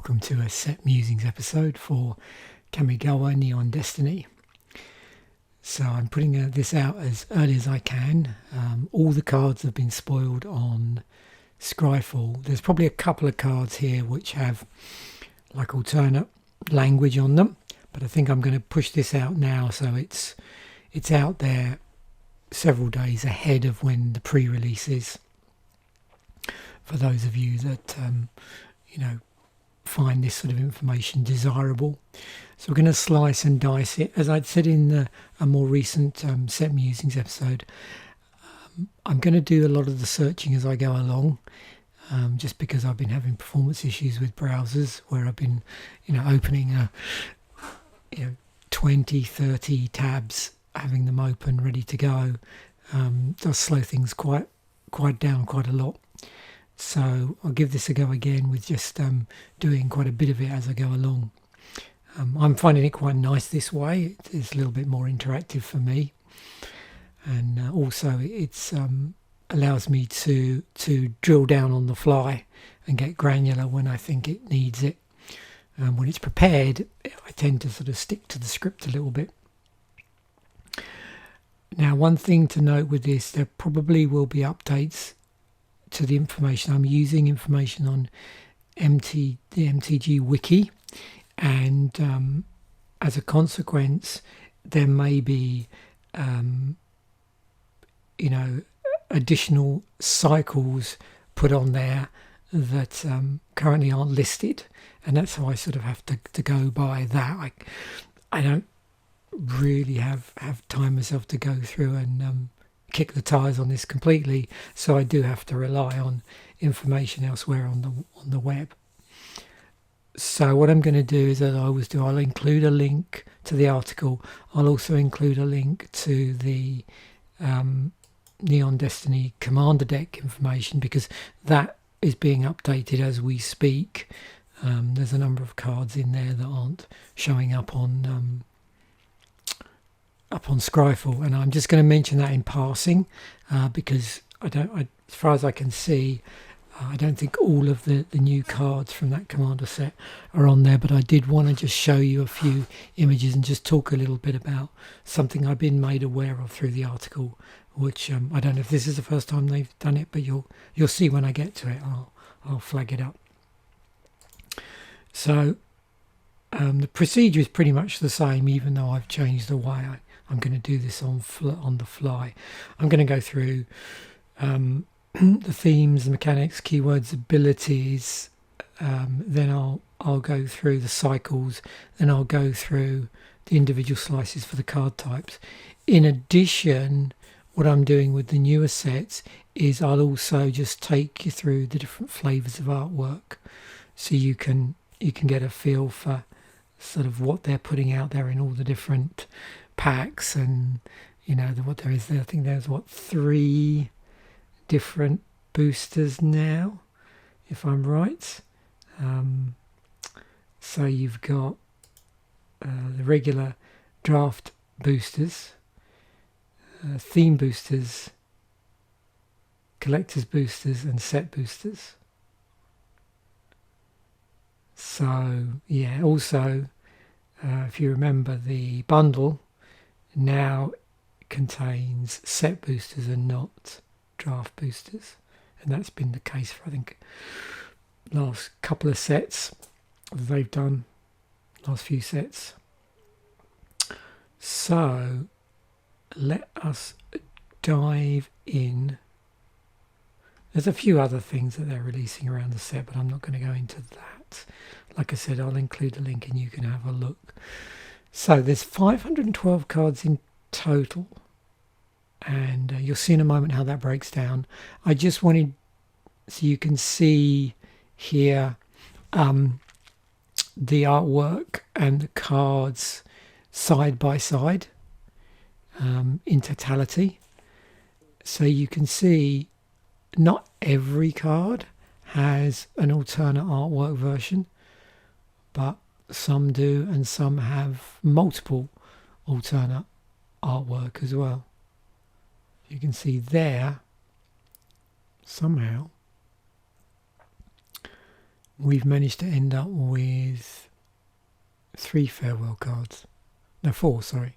welcome to a Set Musings episode for Kamigawa Neon Destiny. So I'm putting this out as early as I can. All the cards have been spoiled on Scryfall. There's probably a couple of cards here which have like alternate language on them, but I think I'm going to push this out now so it's out there several days ahead of when the pre-release is, for those of you that find this sort of information desirable. So we're going to slice and dice it. As I'd said in a more recent Set Musings episode, I'm going to do a lot of the searching as I go along, just because I've been having performance issues with browsers where I've been opening 20, 30 tabs, having them open ready to go, does slow things quite down quite a lot. So I'll give this a go again with just doing quite a bit of it as I go along. I'm finding it quite nice this way. It's a little bit more interactive for me, and also it's allows me to drill down on the fly and get granular when I think it needs it. When it's prepared, I tend to sort of stick to the script a little bit. Now, one thing to note with this, there probably will be updates to the information. I'm using information on the MTG wiki, and as a consequence there may be additional cycles put on there that currently aren't listed, and that's how I sort of have to go by that. I don't really have time myself to go through and kick the tires on this completely, so I do have to rely on information elsewhere on the web. So what I'm going to do is, as I always do, I'll include a link to the article. I'll also include a link to the Neon Destiny Commander deck information, because that is being updated as we speak. There's a number of cards in there that aren't showing up on Scryfall, and I'm just going to mention that in passing, because as far as I can see, I don't think all of the new cards from that commander set are on there, but I did want to just show you a few images and just talk a little bit about something I've been made aware of through the article, which I don't know if this is the first time they've done it, but you'll see when I get to it. I'll flag it up. So the procedure is pretty much the same, even though I've changed the way I'm going to do this on the fly. I'm going to go through the themes, the mechanics, keywords, abilities. Then I'll go through the cycles. Then I'll go through the individual slices for the card types. In addition, what I'm doing with the newer sets is I'll also just take you through the different flavours of artwork, so you can get a feel for sort of what they're putting out there in all the different packs, and what there is there. I think there's 3 different boosters now, if I'm right. So you've got the regular draft boosters, theme boosters, collector's boosters, and set boosters. So yeah, also if you remember, the bundle now contains set boosters and not draft boosters, and that's been the case for I think last couple of sets they've done, last few sets. So let us dive in. There's a few other things that they're releasing around the set, but I'm not going to go into that. Like I said, I'll include a link and you can have a look. So there's 512 cards in total, and you'll see in a moment how that breaks down. I just wanted, so you can see here the artwork and the cards side by side in totality, so you can see not every card has an alternate artwork version, but some do, and some have multiple alternate artwork as well. You can see there somehow we've managed to end up with 3 farewell cards. No, 4, sorry.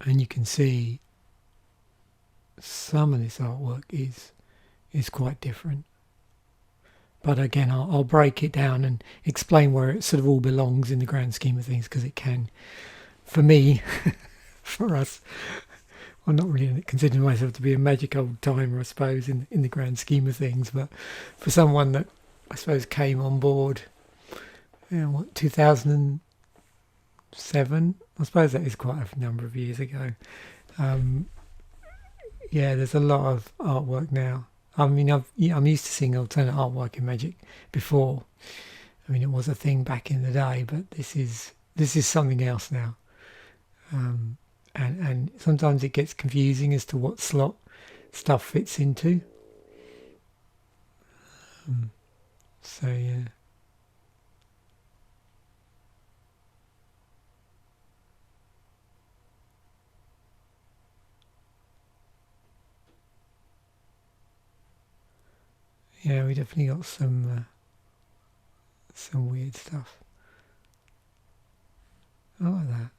And you can see some of this artwork is quite different. But again, I'll break it down and explain where it sort of all belongs in the grand scheme of things, because it can, for me, for us, I'm not really considering myself to be a magic old timer, I suppose, in the grand scheme of things, but for someone that I suppose came on board, 2007, I suppose that is quite a number of years ago. There's a lot of artwork now. I mean, I'm used to seeing alternate artwork in Magic before. I mean, it was a thing back in the day, but this is something else now. And sometimes it gets confusing as to what slot stuff fits into. So yeah. Yeah, we definitely got some weird stuff. I like that.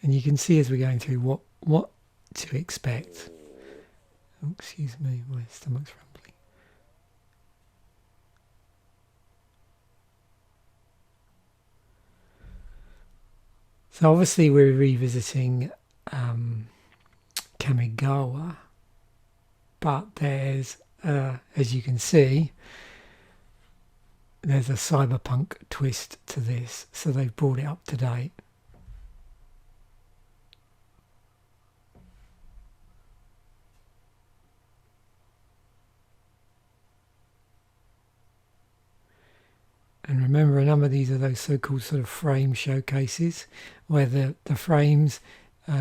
And you can see as we're going through what to expect. Oh, excuse me, my stomach's rumbling. So obviously we're revisiting Kamigawa, but there's, as you can see, there's a cyberpunk twist to this, so they've brought it up to date. And remember, a number of these are those so-called sort of frame showcases, where the frames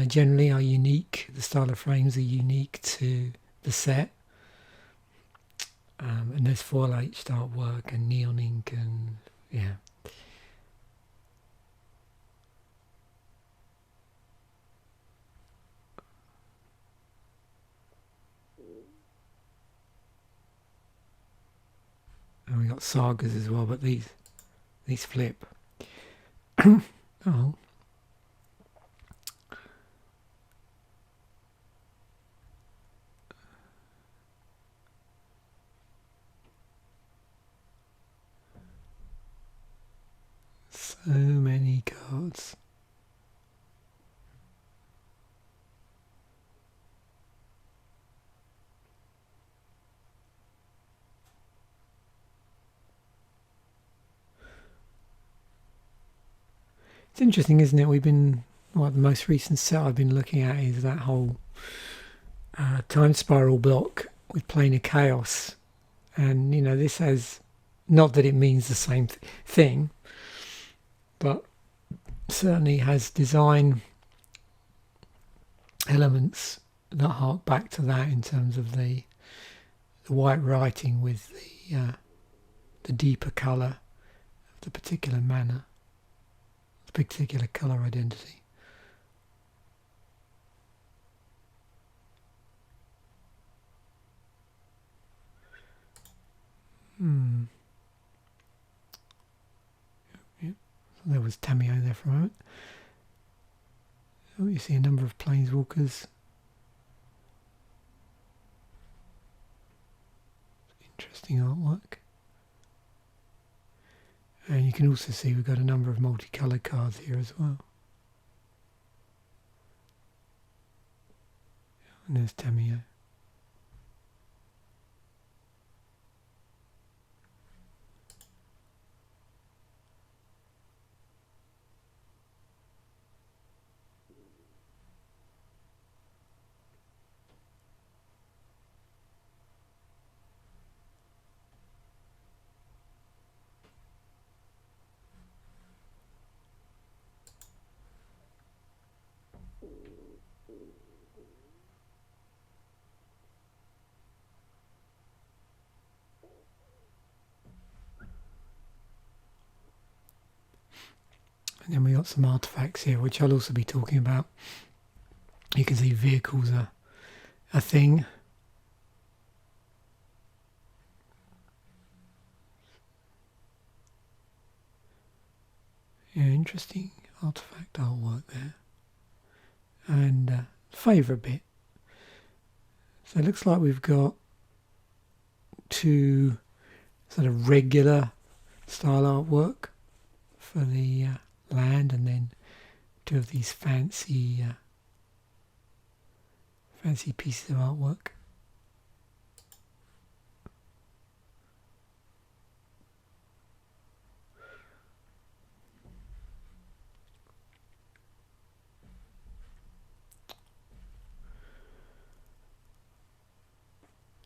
generally are unique. The style of frames are unique to the set. And there's foil H artwork and neon ink and yeah. And we got sagas as well, but these flip. Oh. So many cards. It's interesting, isn't it? The most recent set I've been looking at is that whole time spiral block with Planar Chaos. And, this has, not that it means the same thing, but certainly has design elements that hark back to that in terms of the white writing with the deeper colour of the particular mana, the particular colour identity. Yep. So there was Tamio there for a moment. Oh, you see a number of planeswalkers. Interesting artwork. And you can also see we've got a number of multicoloured cards here as well. And there's Tamio. And then we got some artifacts here, which I'll also be talking about. You can see vehicles are a thing. Yeah, interesting artifact artwork there. And favourite bit. So it looks like we've got two sort of regular style artwork for the land, and then two of these fancy pieces of artwork.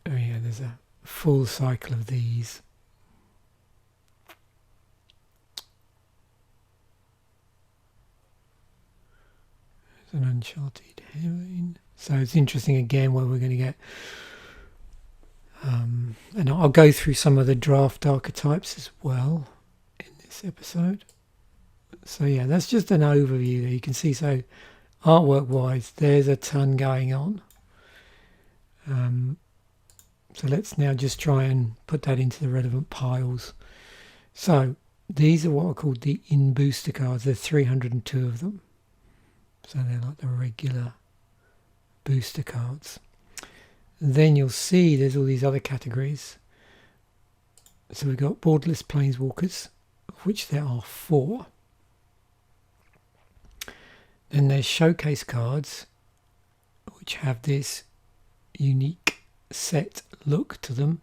Oh yeah, there's a full cycle of these. There's an Uncharted Haven. So it's interesting again where we're going to get, and I'll go through some of the draft archetypes as well in this episode. So yeah, that's just an overview there. You can see, so artwork wise, there's a ton going on. So let's now just try and put that into the relevant piles. So these are what are called the in booster cards. There's 302 of them. So they're like the regular booster cards. Then you'll see there's all these other categories. So we've got borderless planeswalkers, of which there are 4. Then there's showcase cards, which have this unique set look to them.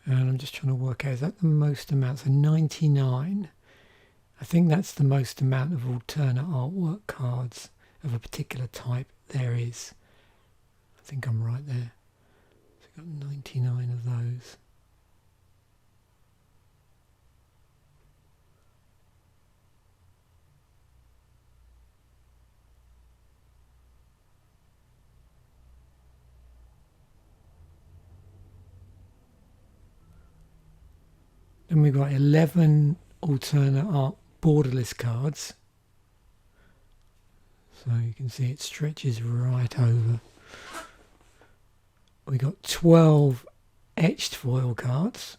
And I'm just trying to work out, is that the most amount? So 99. I think that's the most amount of alternate artwork cards of a particular type there is. I think I'm right there. So I've got 99 of those. Then we've got 11 alternate art borderless cards. So you can see it stretches right over. We got 12 etched foil cards.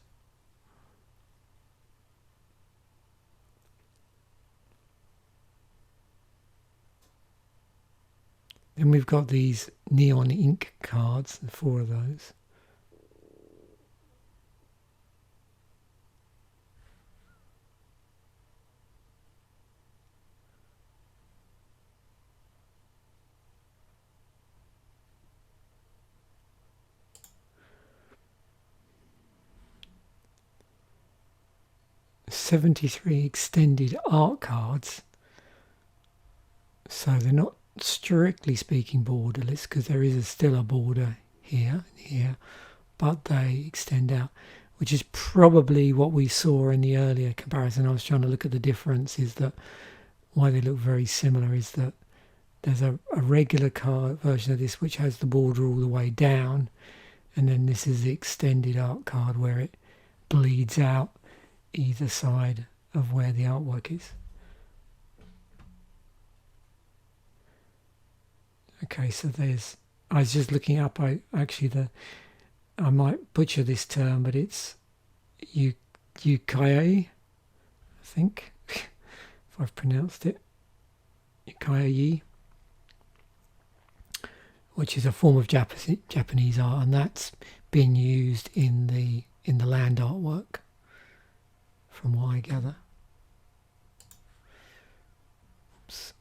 Then we've got these neon ink cards, 4 of those. '73 extended art cards, so they're not strictly speaking borderless because there is still a border here and here, but they extend out, which is probably what we saw in the earlier comparison. I was trying to look at the difference, is that why they look very similar is that there's a regular card version of this which has the border all the way down, and then this is the extended art card where it bleeds out either side of where the artwork is. Okay, so there's, I was just looking up, I might butcher this term, but it's ukiyo, I think, if I've pronounced it, ukiyo, which is a form of Japanese art, and that's been used in the land artwork, from what I gather. Oops.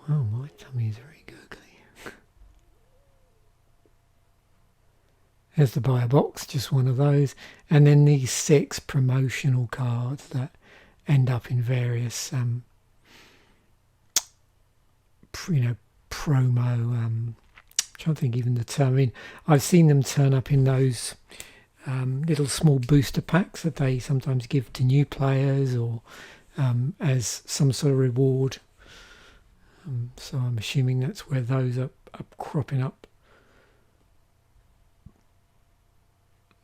Wow, my tummy is very gurgly. There's the buy a box, just one of those. And then these 6 promotional cards that end up in various promo. I'm trying to think even the term. I mean, I've seen them turn up in those little small booster packs that they sometimes give to new players, or as some sort of reward. So I'm assuming that's where those are cropping up.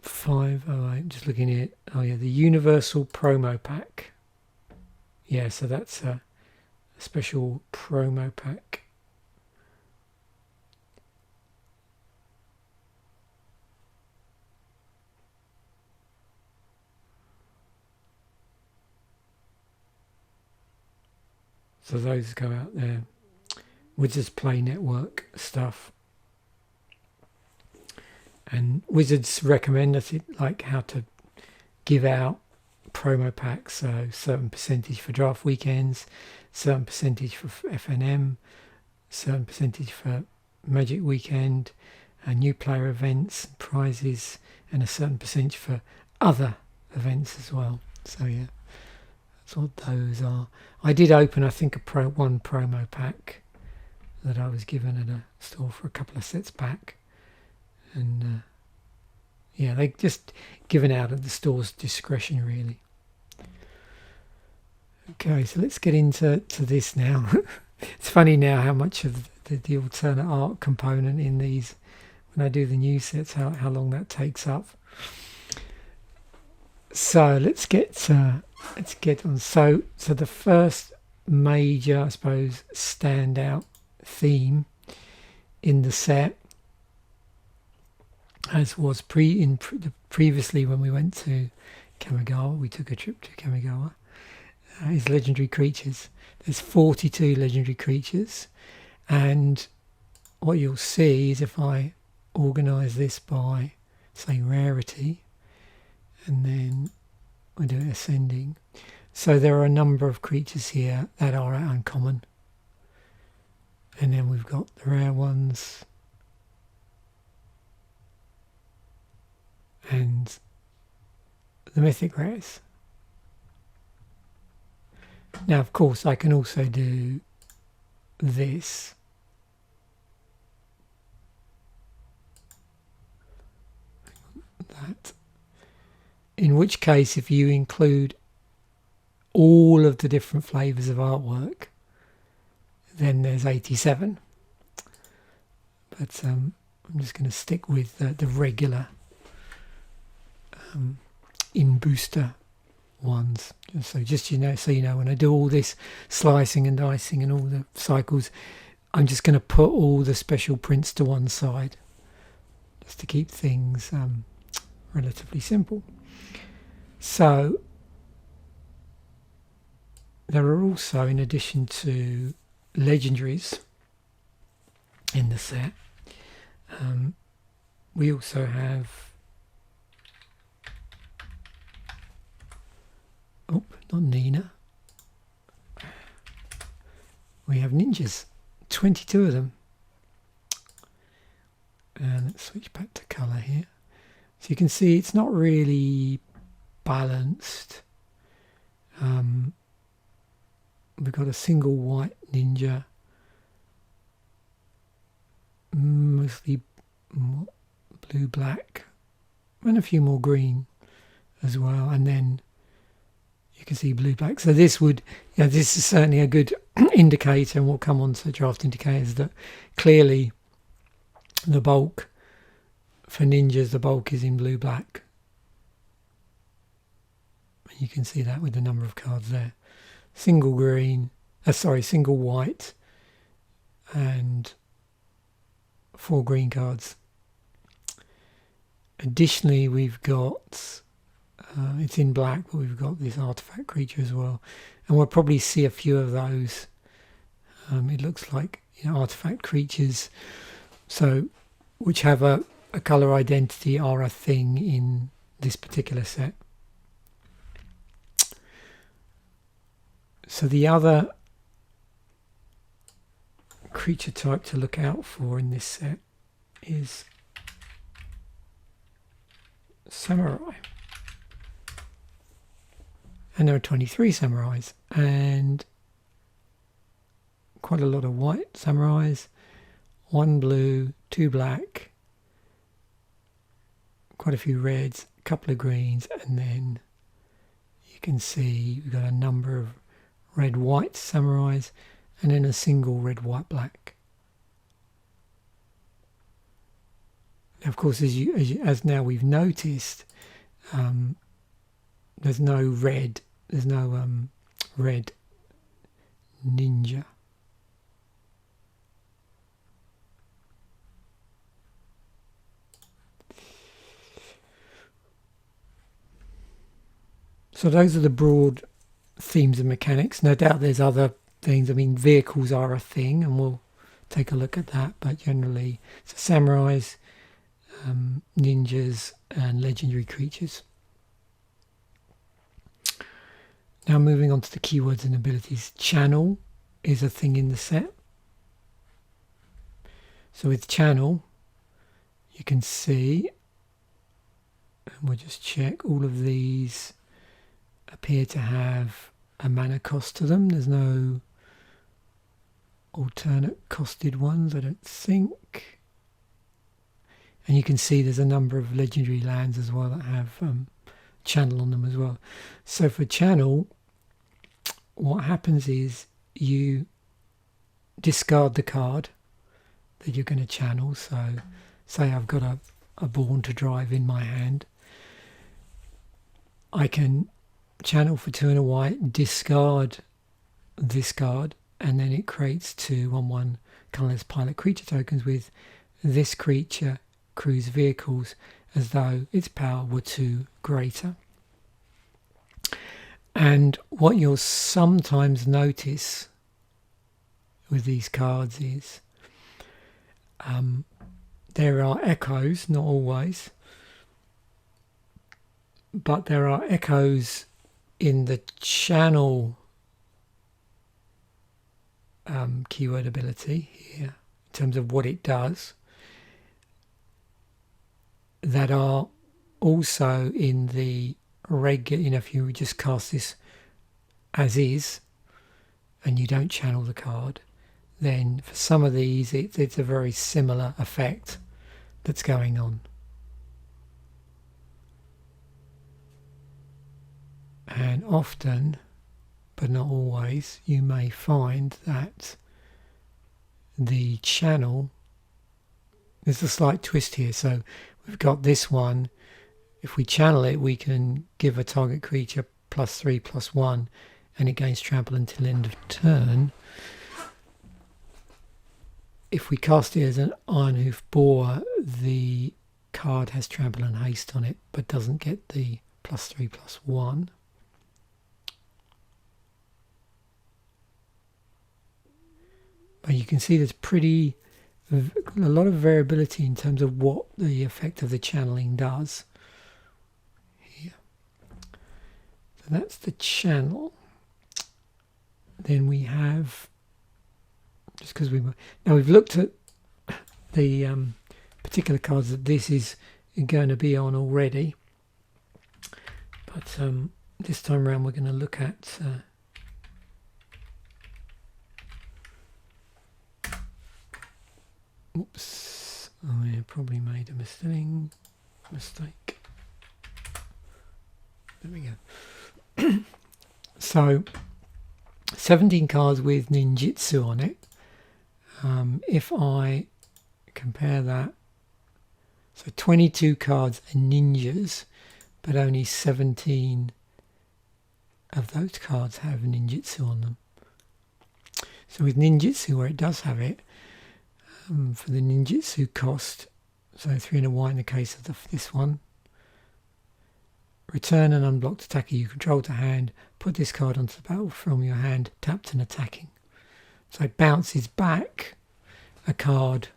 508, just looking at it. Oh yeah, the Universal Promo Pack. Yeah, so that's a special promo pack. So those go out there. Wizards Play Network stuff. And Wizards recommend us like how to give out promo packs, so certain percentage for draft weekends, certain percentage for FNM, certain percentage for Magic Weekend, new player events, prizes, and a certain percentage for other events as well. So yeah, that's what those are. I did open, I think, one promo pack that I was given at a store for a couple of sets back, and yeah, they just given out at the store's discretion, really. Okay, so let's get into this now. It's funny now how much of the alternate art component in these, when I do the new sets, how long that takes up. So let's get on. So the first major, I suppose, standout theme in the set, as was previously when we went to Kamigawa, we took a trip to Kamigawa, is legendary creatures. There's 42 legendary creatures, and what you'll see is if I organise this by, say, rarity, and then we do it ascending. So there are a number of creatures here that are uncommon, and then we've got the rare ones, and the mythic rares. Now, of course, I can also do this. That. In which case, if you include all of the different flavours of artwork, then there's 87. But I'm just going to stick with the regular in booster ones. So just so you know, when I do all this slicing and dicing and all the cycles, I'm just going to put all the special prints to one side, just to keep things relatively simple. So there are also, in addition to legendaries in the set, we also have, oh, not Nina, we have ninjas, 22 of them. And let's switch back to colour here. So you can see it's not really balanced. We've got a single white ninja, mostly blue, black, and a few more green as well, and then you can see blue, black. So this would, this is certainly a good indicator, and we'll come on to draft indicators, that clearly the bulk for ninjas, the bulk is in blue, black. You can see that with the number of cards there. Single white and 4 green cards. Additionally, we've got, it's in black, but we've got this artifact creature as well. And we'll probably see a few of those. It looks like artifact creatures, so which have a colour identity, are a thing in this particular set. So the other creature type to look out for in this set is samurai. And there are 23 samurais, and quite a lot of white samurais, 1 blue, 2 black, quite a few reds, a couple of greens, and then you can see we've got a number of red-white samurais and then a single red-white-black. Now, of course, as now we've noticed, there's no red ninja. So those are the broad themes and mechanics. No doubt there's other things. I mean, vehicles are a thing, and we'll take a look at that. But generally, it's samurais, ninjas, and legendary creatures. Now moving on to the keywords and abilities. Channel is a thing in the set. So with channel, you can see, and we'll just check, all of these appear to have a mana cost to them. There's no alternate costed ones, I don't think. And you can see there's a number of legendary lands as well that have channel on them as well. So for channel, what happens is you discard the card that you're going to channel. So say I've got a Born to Drive in my hand. I can channel for 2 and a white, discard this card, and then it creates 2 1/1 colorless pilot creature tokens with this creature cruise vehicles as though its power were 2 greater. And what you'll sometimes notice with these cards is there are echoes, not always, but there are echoes in the channel keyword ability here in terms of what it does that are also in the regular. You know, if you just cast this as is and you don't channel the card, then for some of these it's a very similar effect that's going on. And often, but not always, you may find that the channel, there's a slight twist here. So we've got this one. If we channel it, we can give a target creature +3/+1 and it gains trample until end of turn. If we cast it as an Ironhoof Boar, the card has trample and haste on it, but doesn't get the +3/+1. But you can see there's a lot of variability in terms of what the effect of the channeling does here. So that's the channel. Then we have, just because we've looked at the particular cards that this is going to be on already, but this time around we're going to look at oops, I probably made a mistake. There we go. So 17 cards with ninjutsu on it. If I compare that, so 22 cards are ninjas, but only 17 of those cards have ninjutsu on them. So with ninjutsu, where it does have it, for the ninjutsu cost, so 3 and a white in the case of this one, return an unblocked attacker you control to hand, put this card onto the battle from your hand, tapped and attacking. So it bounces back a card,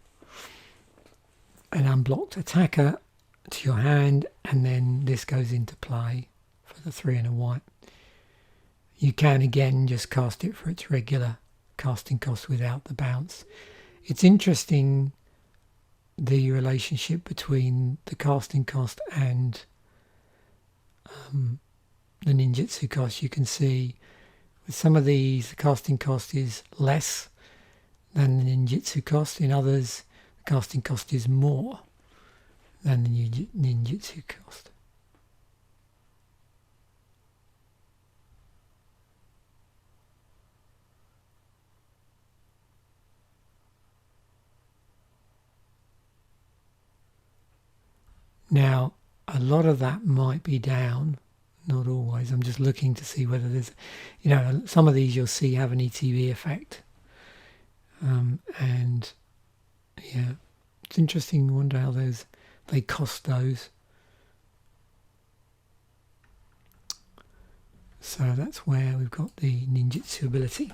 an unblocked attacker, to your hand, and then this goes into play for the 3 and a white. You can again just cast it for its regular casting cost without the bounce. It's interesting, the relationship between the casting cost and the ninjutsu cost. You can see with some of these the casting cost is less, than the ninjutsu cost. In others, the casting cost is more than the ninjutsu cost. Now, a lot of that might be down, not always. I'm just looking to see whether there's, some of these you'll see have an ETB effect. And yeah, it's interesting. I wonder how they cost those. So that's where we've got the ninjutsu ability.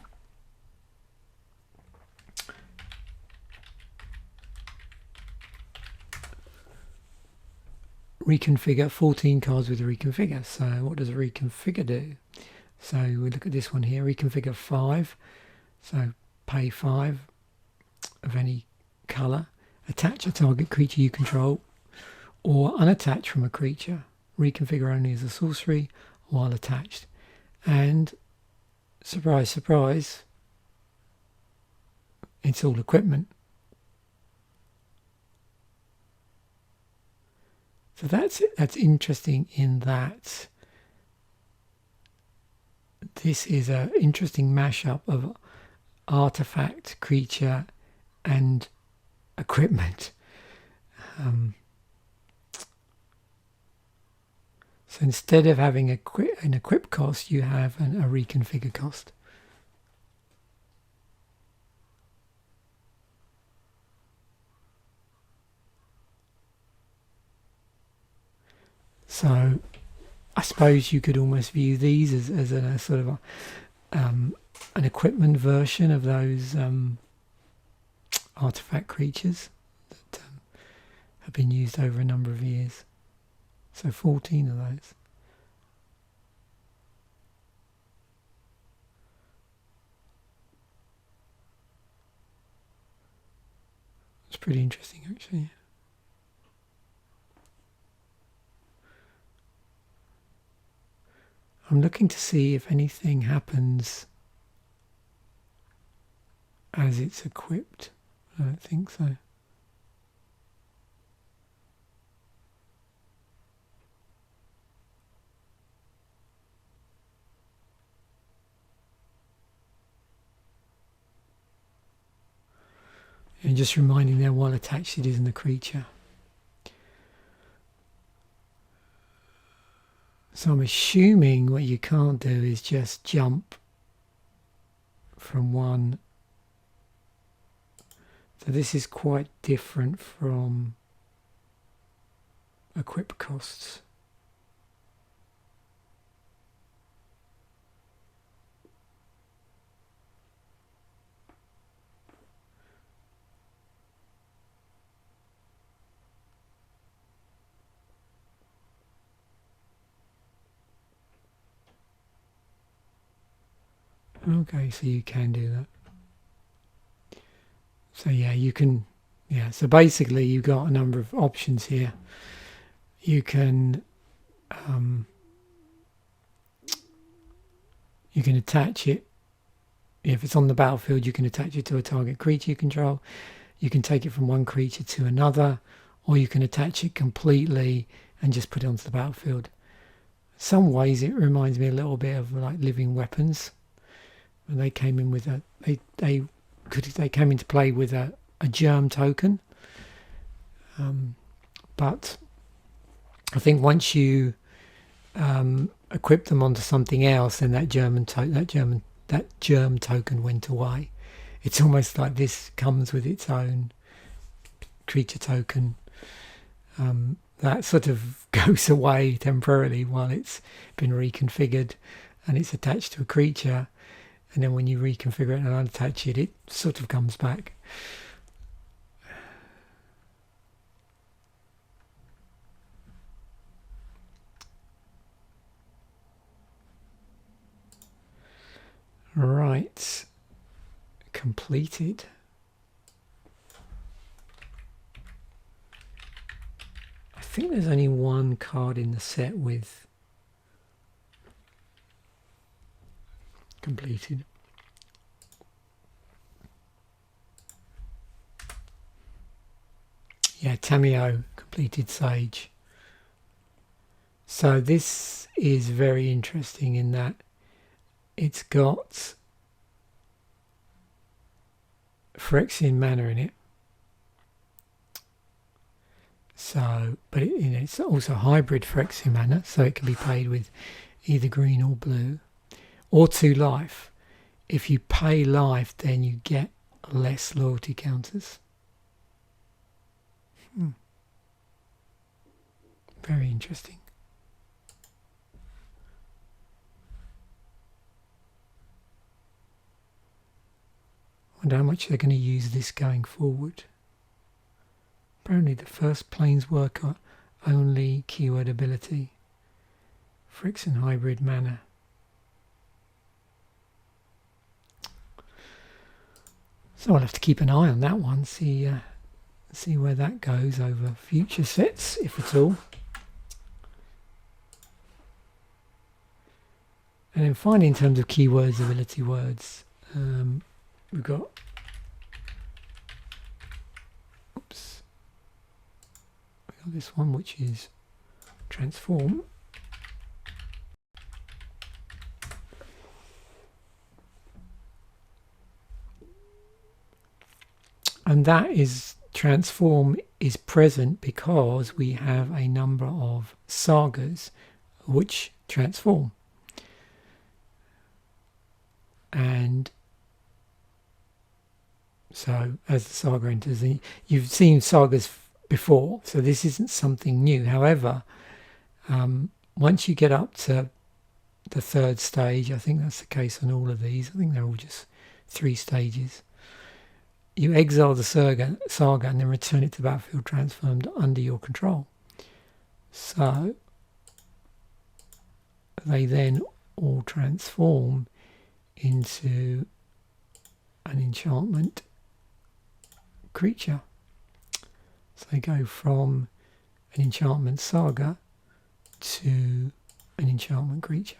Reconfigure, 14 cards with a reconfigure. So what does a reconfigure do? So we look at this one here, reconfigure 5. So pay 5 of any colour. Attach a target creature you control or unattach from a creature. Reconfigure only as a sorcery while attached. And surprise, surprise, it's all equipment. So that's interesting in that this is an interesting mashup of artifact, creature, and equipment. So instead of having an equip cost, you have a reconfigure cost. So I suppose you could almost view these as a sort of an equipment version of those artifact creatures that have been used over a number of years. So 14 of those. It's pretty interesting, actually. I'm looking to see if anything happens as it's equipped. I don't think so. And just reminding there while attached it isn't a creature. So I'm assuming what you can't do is just jump from one. So this is quite different from equip costs. Okay, so you can do that. So yeah, you can, so basically you've got a number of options here. You can attach it. If it's on the battlefield, you can attach it to a target creature you control. You can take it from one creature to another, or you can attach it completely and just put it onto the battlefield. In some ways it reminds me a little bit of like living weapons. And they came in with they came into play with a germ token, but I think once you equip them onto something else, then that germ token went away. It's almost like this comes with its own creature token that sort of goes away temporarily while it's been reconfigured and it's attached to a creature. And then when you reconfigure it and unattach it, it sort of comes back. Right. Completed. I think there's only one card in the set with completed. yeah, Tamio, completed sage. So this is very interesting in that it's got Phyrexian mana in it. So, but it's also hybrid Phyrexian mana, so it can be played with either green or blue, or 2 life. If you pay life, then you get less loyalty counters. Very interesting. I wonder how much they're going to use this going forward. Apparently the first Planeswalker only keyword ability. Phyrexian hybrid mana. So I'll have to keep an eye on that one, see where that goes over future sets, if at all. And then finally, in terms of keywords, ability words, we've got this one, which is transform. And that is, transform is present because we have a number of sagas which transform. And so as the saga enters, you've seen sagas before, so this isn't something new. However, once you get up to the 3rd stage, I think that's the case on all of these, I think they're all just 3 stages, you exile the saga and then return it to the battlefield transformed under your control. So they then all transform into an enchantment creature. So they go from an enchantment saga to an enchantment creature.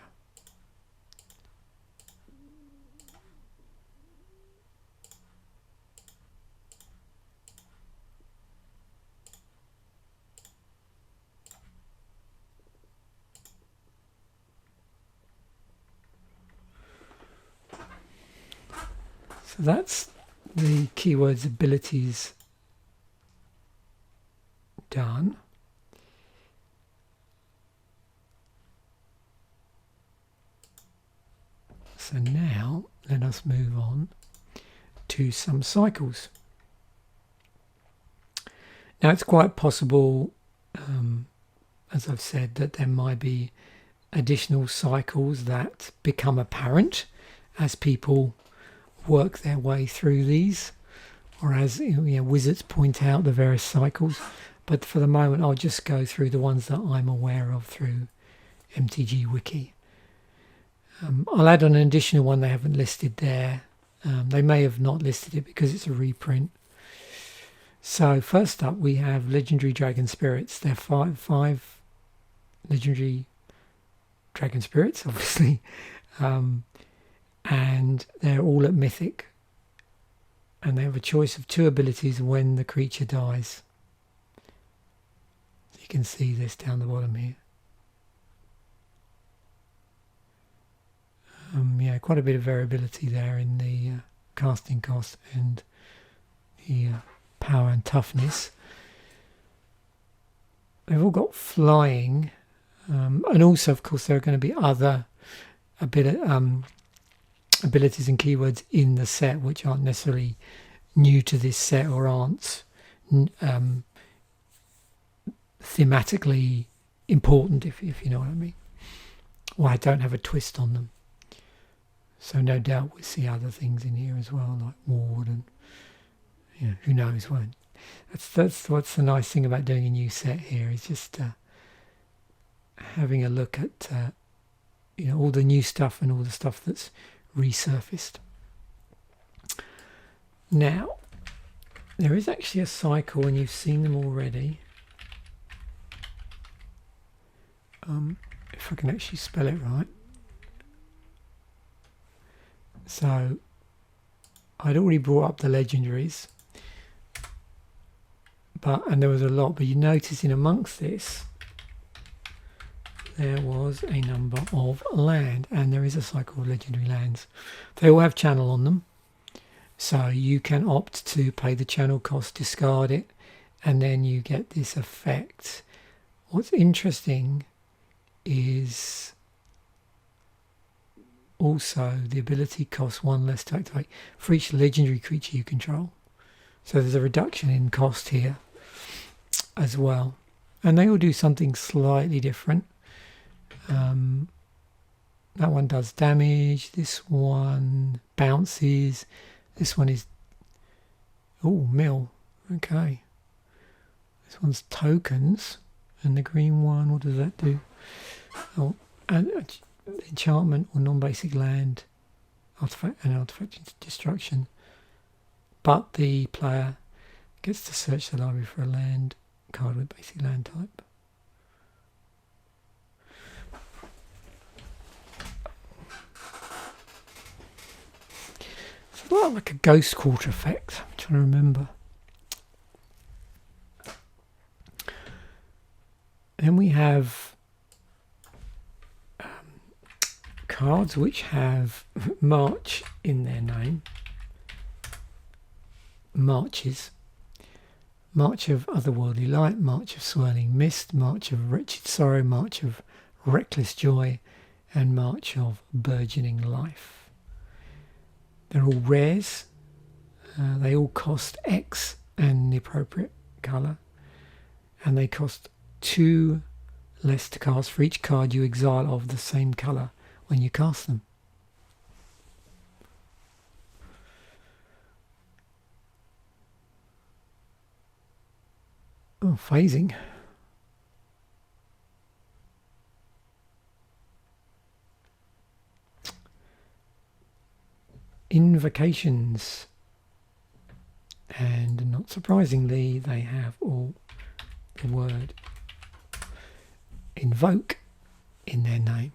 So that's the keywords abilities done. So now let us move on to some cycles. Now it's quite possible, as I've said, that there might be additional cycles that become apparent as people work their way through these, or as wizards point out the various cycles. But for the moment, I'll just go through the ones that I'm aware of through MTG Wiki. I'll add on an additional one they haven't listed there. They may have not listed it because it's a reprint. So first up, we have Legendary Dragon Spirits. They're five Legendary Dragon Spirits, obviously. And they're all at Mythic. And they have a choice of 2 abilities when the creature dies. So you can see this down the bottom here. Yeah, quite a bit of variability there in the casting cost and the power and toughness. They've all got flying, and also, of course, there are going to be other abilities and keywords in the set which aren't necessarily new to this set or aren't thematically important, if you know what I mean. Or I don't have a twist on them. So no doubt we'll see other things in here as well, like Ward and who knows when. That's what's the nice thing about doing a new set here, is just having a look at all the new stuff and all the stuff that's resurfaced. Now, there is actually a cycle, and you've seen them already. If I can actually spell it right. So I'd already brought up the legendaries, and there was a lot, but you notice in amongst this there was a number of land, and there is a cycle of legendary lands. They all have channel on them, so you can opt to pay the channel cost, discard it, and then you get this effect. What's interesting is also the ability costs 1 less to activate for each legendary creature you control. So there's a reduction in cost here as well, and they all do something slightly different. That one does damage, this one bounces, this one is mill, okay. This one's tokens, and the green one, what does that do? Oh, and enchantment or non-basic land, artifact and artifact destruction. But the player gets to search the library for a land card with basic land type. It's a lot like a ghost quarter effect. I'm trying to remember. Then we have cards which have March in their name. Marches. March of Otherworldly Light, March of Swirling Mist, March of Wretched Sorrow, March of Reckless Joy, and March of Burgeoning Life. They're all rares. They all cost X and the appropriate colour, and they cost 2 less to cast for each card you exile of the same colour when you cast them. Oh, phasing. Invocations. And not surprisingly, they have all the word invoke in their name.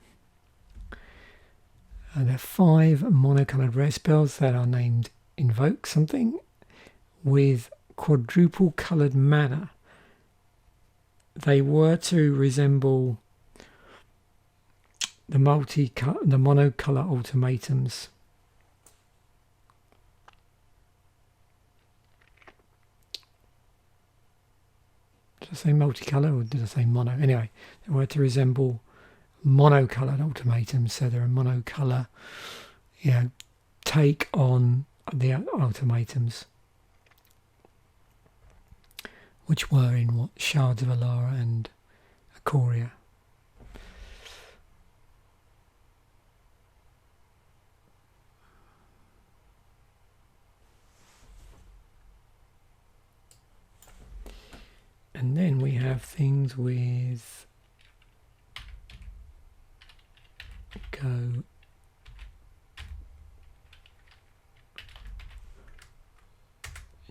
And there are 5 monocoloured rare spells that are named invoke something with quadruple coloured mana. They were to resemble the monocolour ultimatums. Did I say multicolour or did I say mono? Anyway, they were to resemble monocoloured ultimatums, so they're a monocolour, take on the ultimatums, which were in Shards of Alara and Ikoria. And then we have things with go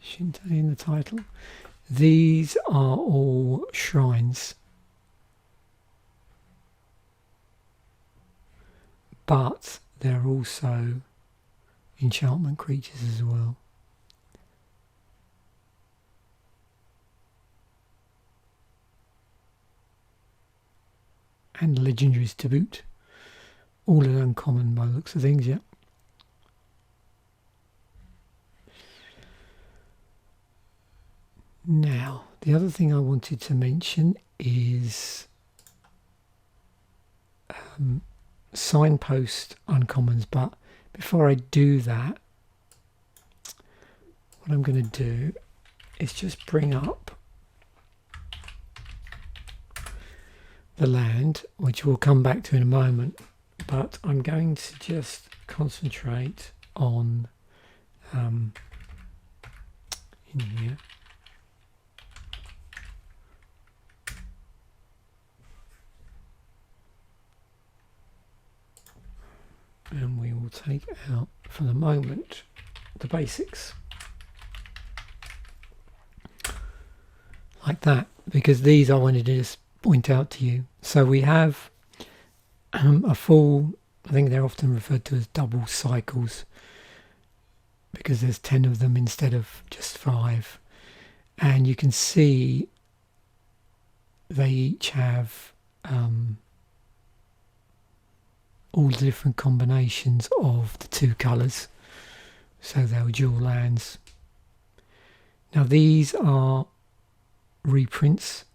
Shintai in the title. These are all shrines, but they're also enchantment creatures as well. And legendaries to boot. All an uncommon by the looks of things, yeah. Now, the other thing I wanted to mention is signpost uncommons, but before I do that, what I'm going to do is just bring up the land, which we'll come back to in a moment, but I'm going to just concentrate on in here. And we will take out, for the moment, the basics. Like that, because these I wanted to just point out to you. So we have a full, I think they're often referred to as double cycles, because there's 10 of them instead of just 5. and you can see they each have all the different combinations of the two colours, so they're dual lands. Now these are reprints,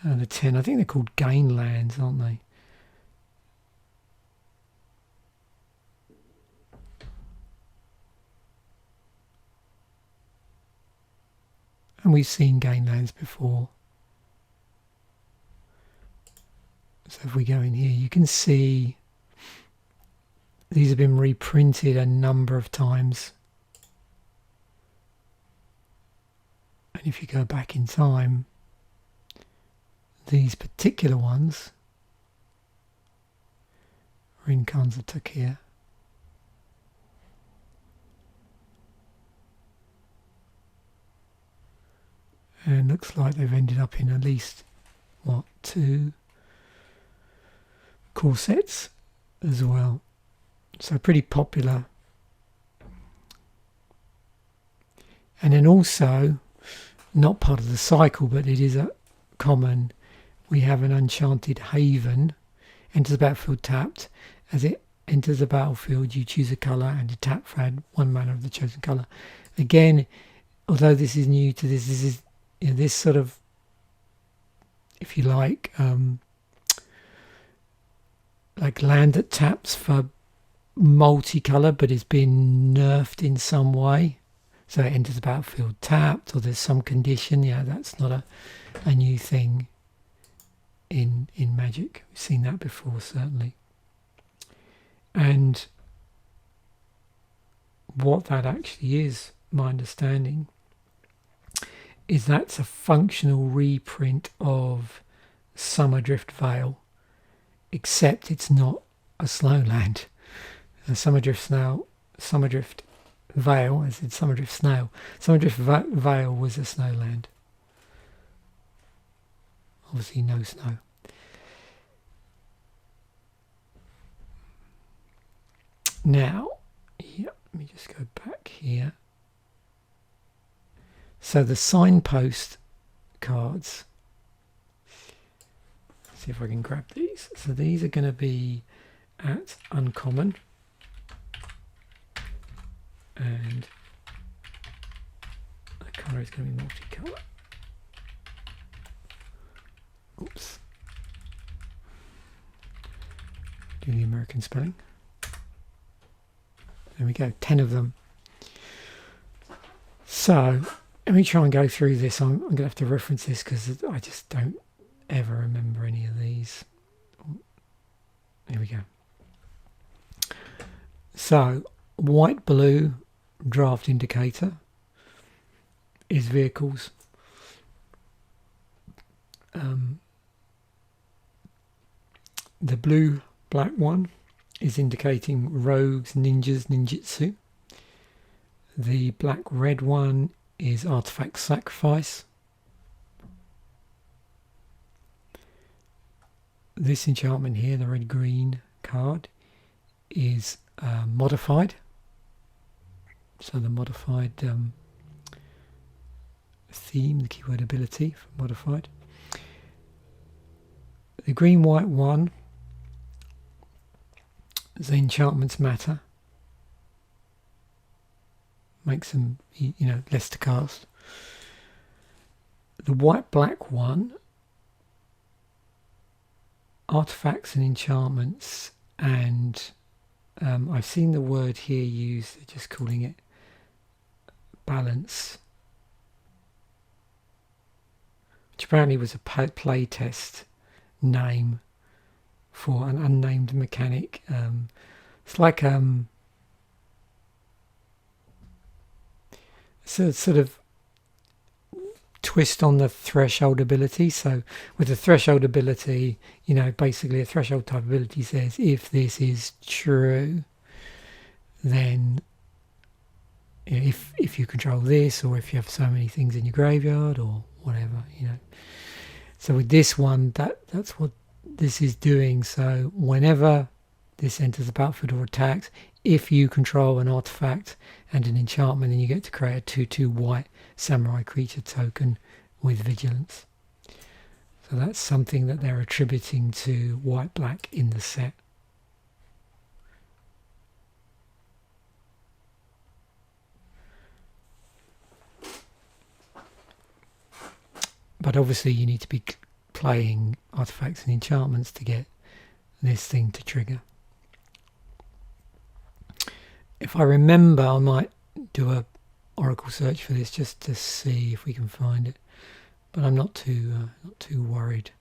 and the 10, I think they're called gain lands, aren't they? And we've seen gain lands before. So if we go in here, you can see these have been reprinted a number of times. And if you go back in time, these particular ones are in Kanzatuk here. And looks like they've ended up in at least, what, 2 core sets as well. So pretty popular. And then also, not part of the cycle, but it is a common, we have an Enchanted Haven, enters the battlefield tapped. As it enters the battlefield, you choose a colour and you tap for add 1 mana of the chosen colour. Again, although this is new to this is, you know, this sort of, if you like land that taps for multicolour but has been nerfed in some way. So it enters the battlefield tapped, or there's some condition. Yeah, that's not a new thing in Magic. We've seen that before, certainly. And what that actually is, my understanding, is that's a functional reprint of Summerdrift Vale, except it's not a snow land. Summerdrift Vale, as in Summerdrift Snail. Summerdrift Vale was a snow land. Obviously no snow. Now, yeah, let me just go back here. So the Signpost cards, let's see if I can grab these. So these are going to be at uncommon, and the colour is going to be multicolour. Oops. Do the American spelling. There we go, 10 of them. So let me try and go through this. I'm going to have to reference this because I just don't ever remember any of these. Here we go. So white blue draft indicator is vehicles. The blue black one is indicating rogues, ninjas, ninjutsu. The black red one is artifact sacrifice. This enchantment here, the red green card, is modified. So the modified theme, the keyword ability for modified. The green white one, the enchantments matter. Makes them, you know, less to cast. The white black one, artifacts and enchantments, and I've seen the word here used, they're just calling it balance, which apparently was a play test name for an unnamed mechanic. It's like sort of twist on the threshold ability. So with the threshold ability, you know, basically a threshold type ability says if this is true, then if you control this, or if you have so many things in your graveyard or whatever, you know. So with this one, that's what this is doing. So whenever this enters the battlefield or attacks, if you control an artifact and an enchantment, then you get to create a 2/2 white samurai creature token with vigilance. So that's something that they're attributing to white-black in the set. But obviously you need to be playing artifacts and enchantments to get this thing to trigger. If I remember, I might do a Oracle search for this just to see if we can find it, but I'm not too worried.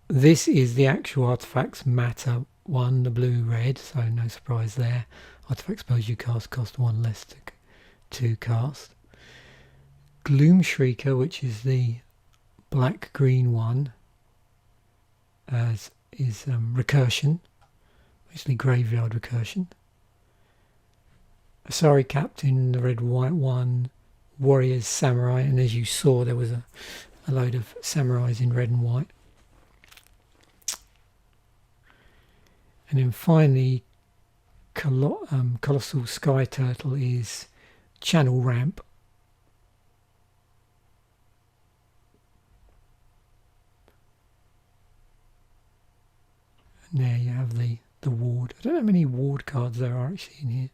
This is the actual artifacts matter one, the blue-red, so no surprise there. Artifact spells you cast cost 1 less to cast. Gloom Shrieker, which is the black-green one, is recursion, basically graveyard recursion. Asari Captain, the red-white one, Warriors Samurai, and as you saw there was a load of samurais in red and white. And then finally, Colossal Sky Turtle is Channel Ramp. And there you have the ward. I don't know how many ward cards there are actually in here.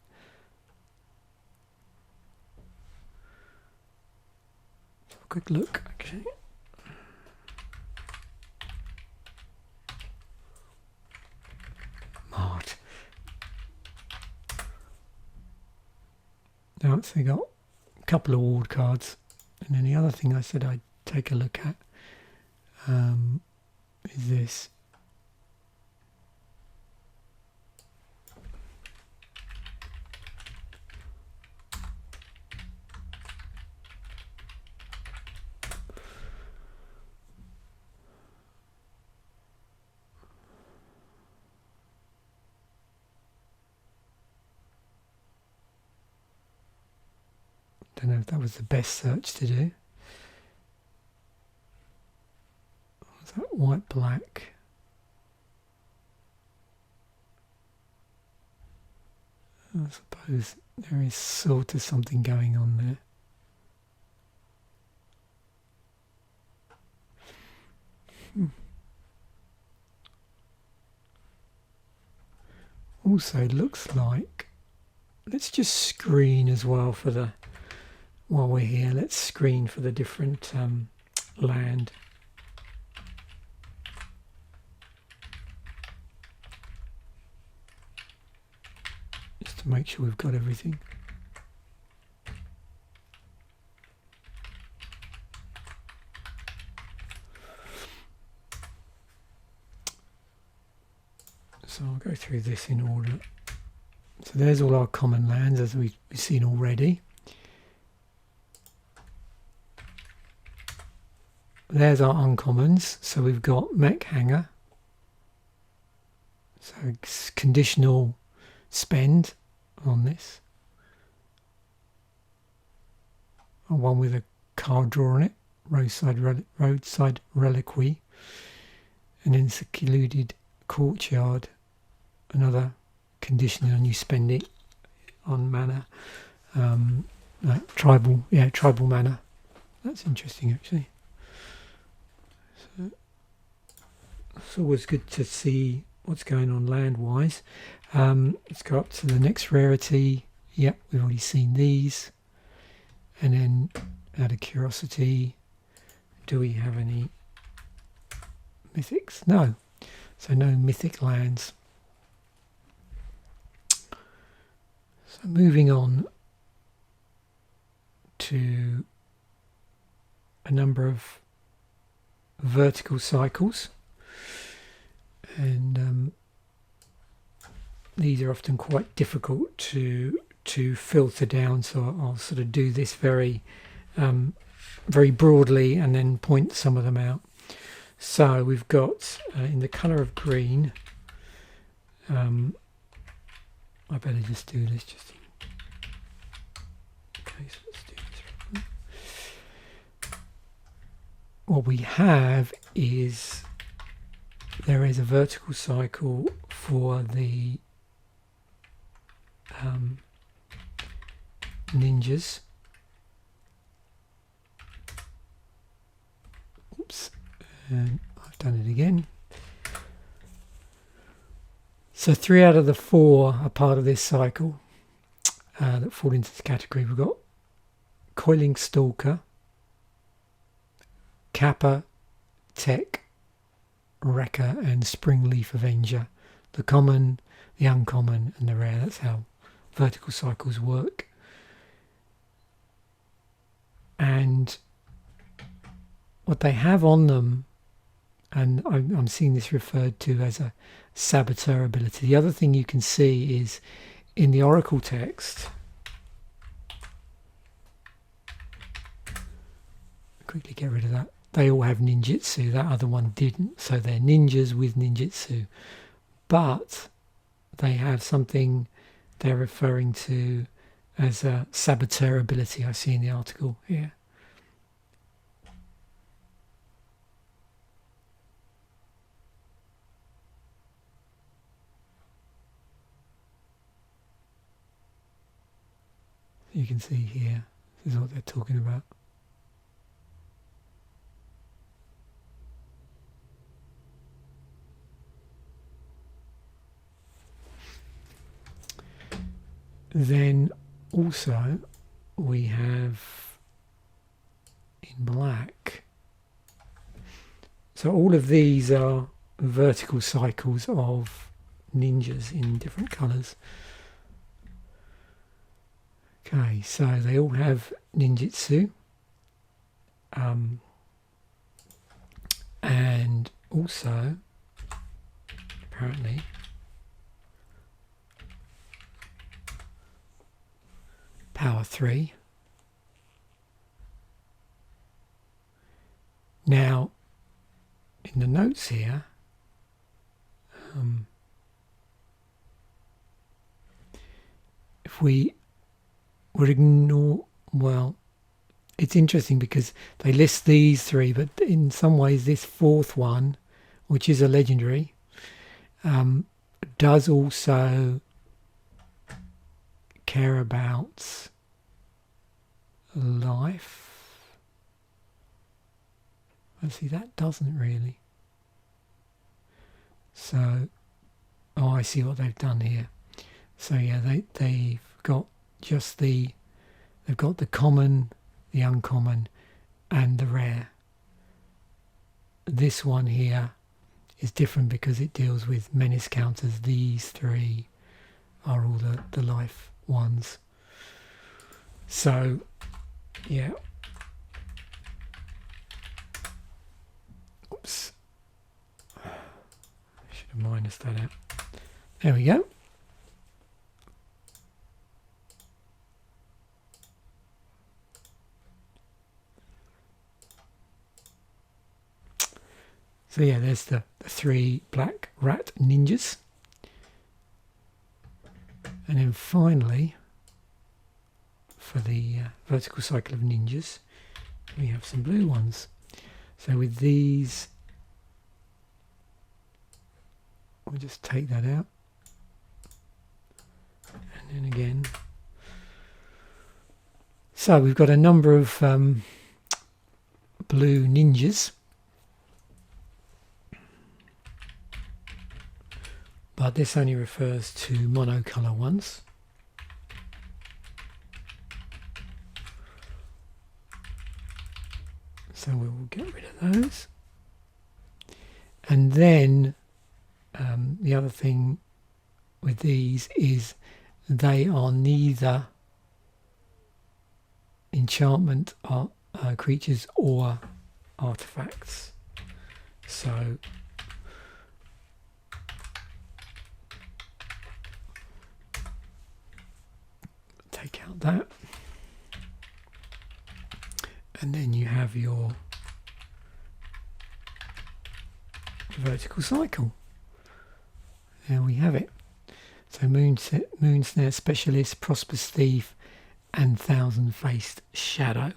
Let's have a quick look actually. Mart. Now it's got a couple of ward cards, and then the other thing I said I'd take a look at is this. Don't know if that was the best search to do. Was that white black? I suppose there is sort of something going on there. Also looks like, let's just screen as well for the, while we're here, let's screen for the different land. Just to make sure we've got everything. So I'll go through this in order. So there's all our common lands as we've seen already. There's our uncommons. So we've got Mech Hanger. So it's conditional spend on this. One with a card draw on it. Roadside Reliquary. And then Secluded Courtyard. Another condition on you spend it on mana. Like tribal mana. That's interesting actually. So it's always good to see what's going on land wise. Let's go up to the next rarity. Yep, we've already seen these. And then out of curiosity, do we have any mythics? No. So no mythic lands. So moving on to a number of vertical cycles, and these are often quite difficult to filter down, so I'll sort of do this very broadly and then point some of them out. So we've got in the colour of green, I better just do this just in case. Let's do this. What we have is there is a vertical cycle for the ninjas. Oops, and I've done it again. So 3 out of the 4 are part of this cycle that fall into this category. We've got Coiling Stalker, Kappa, Tech, Wrecker and Springleaf Avenger. The common, the uncommon and the rare. That's how vertical cycles work. And what they have on them, and I'm seeing this referred to as a saboteur ability. The other thing you can see is in the Oracle text, quickly get rid of that, they all have ninjutsu. That other one didn't, so they're ninjas with ninjutsu, but they have something they're referring to as a saboteur ability. I see in the article here. You can see here, this is what they're talking about. Then also we have in black. So all of these are vertical cycles of ninjas in different colours. Okay, so they all have ninjutsu, and also apparently power 3. Now in the notes here, if we would ignore, well, it's interesting because they list these 3, but in some ways this 4th one, which is a legendary, does also care about life. I see that doesn't really. So, oh, I see what they've done here. So yeah, they've got just they've got the common, the uncommon and the rare. This one here is different because it deals with menace counters. These 3 are all the life ones. So yeah, oops, I should have minused that out. There we go. So yeah, there's the 3 black rat ninjas. And then finally, for the vertical cycle of ninjas, we have some blue ones. So with these, we'll just take that out. And then again. So we've got a number of blue ninjas. But this only refers to monocolour ones. So we will get rid of those. And then the other thing with these is they are neither enchantment creatures or artifacts. So take out that, and then you have your vertical cycle. There we have it. So Moon Snare Specialist, Prosperous Thief and Thousand Faced Shadow.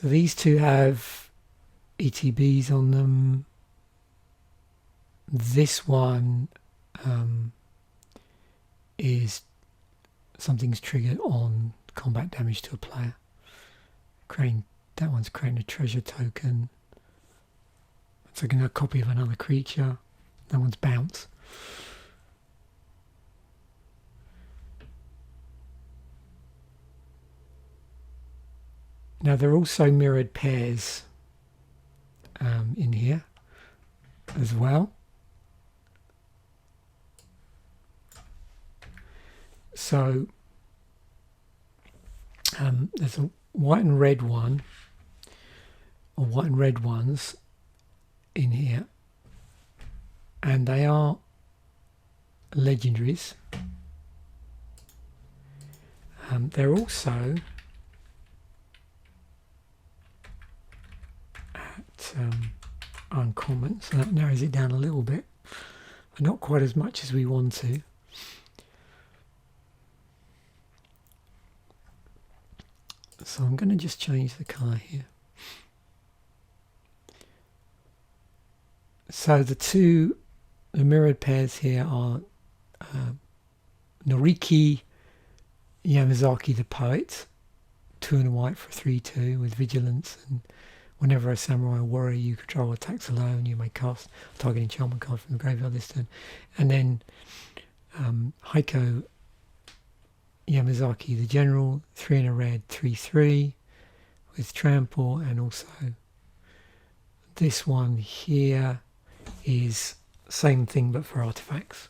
So these two have ETBs on them. This one is something's triggered on combat damage to a player. That one's creating a treasure token. It's like a copy of another creature. That one's bounce. Now there are also mirrored pairs in here as well. So there's a white and red one, or white and red ones in here, and they are legendaries. They're also at uncommon, so that narrows it down a little bit, but not quite as much as we want to. So I'm going to just change the colour here. So the mirrored pairs here are Noriki Yamazaki the Poet, 2 and a white for 3/2 with vigilance, and whenever a samurai warrior you control attacks alone, you may cast a target enchantment card from the graveyard this turn. And then Heiko Yamazaki the General, 3 and a red, 3/3 with trample, and also this one here is same thing but for artifacts.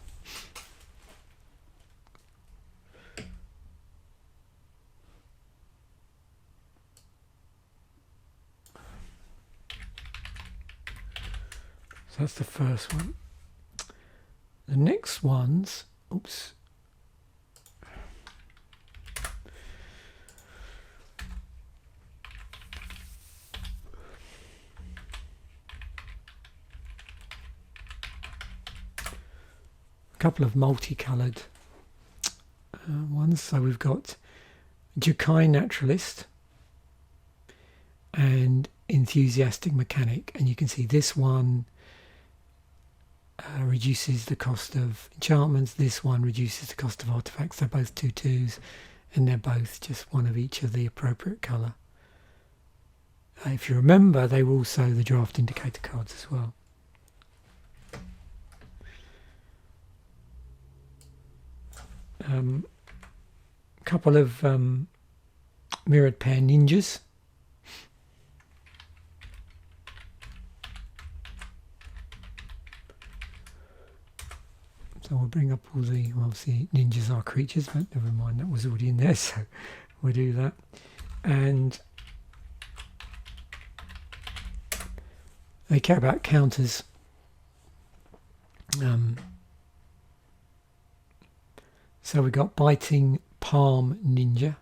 So that's the first one. The next ones, oops. Couple of multicoloured ones. So we've got Jukai Naturalist and Enthusiastic Mechanic, and you can see this one reduces the cost of enchantments, this one reduces the cost of artifacts. They're both 2/2s, and they're both just one of each of the appropriate colour. If you remember, they were also the draft indicator cards as well. Couple of mirrored pair ninjas. So we'll bring up all the, well, obviously ninjas are creatures, but never mind, that was already in there, so we'll do that. And they care about counters. So we got Biting Palm Ninja.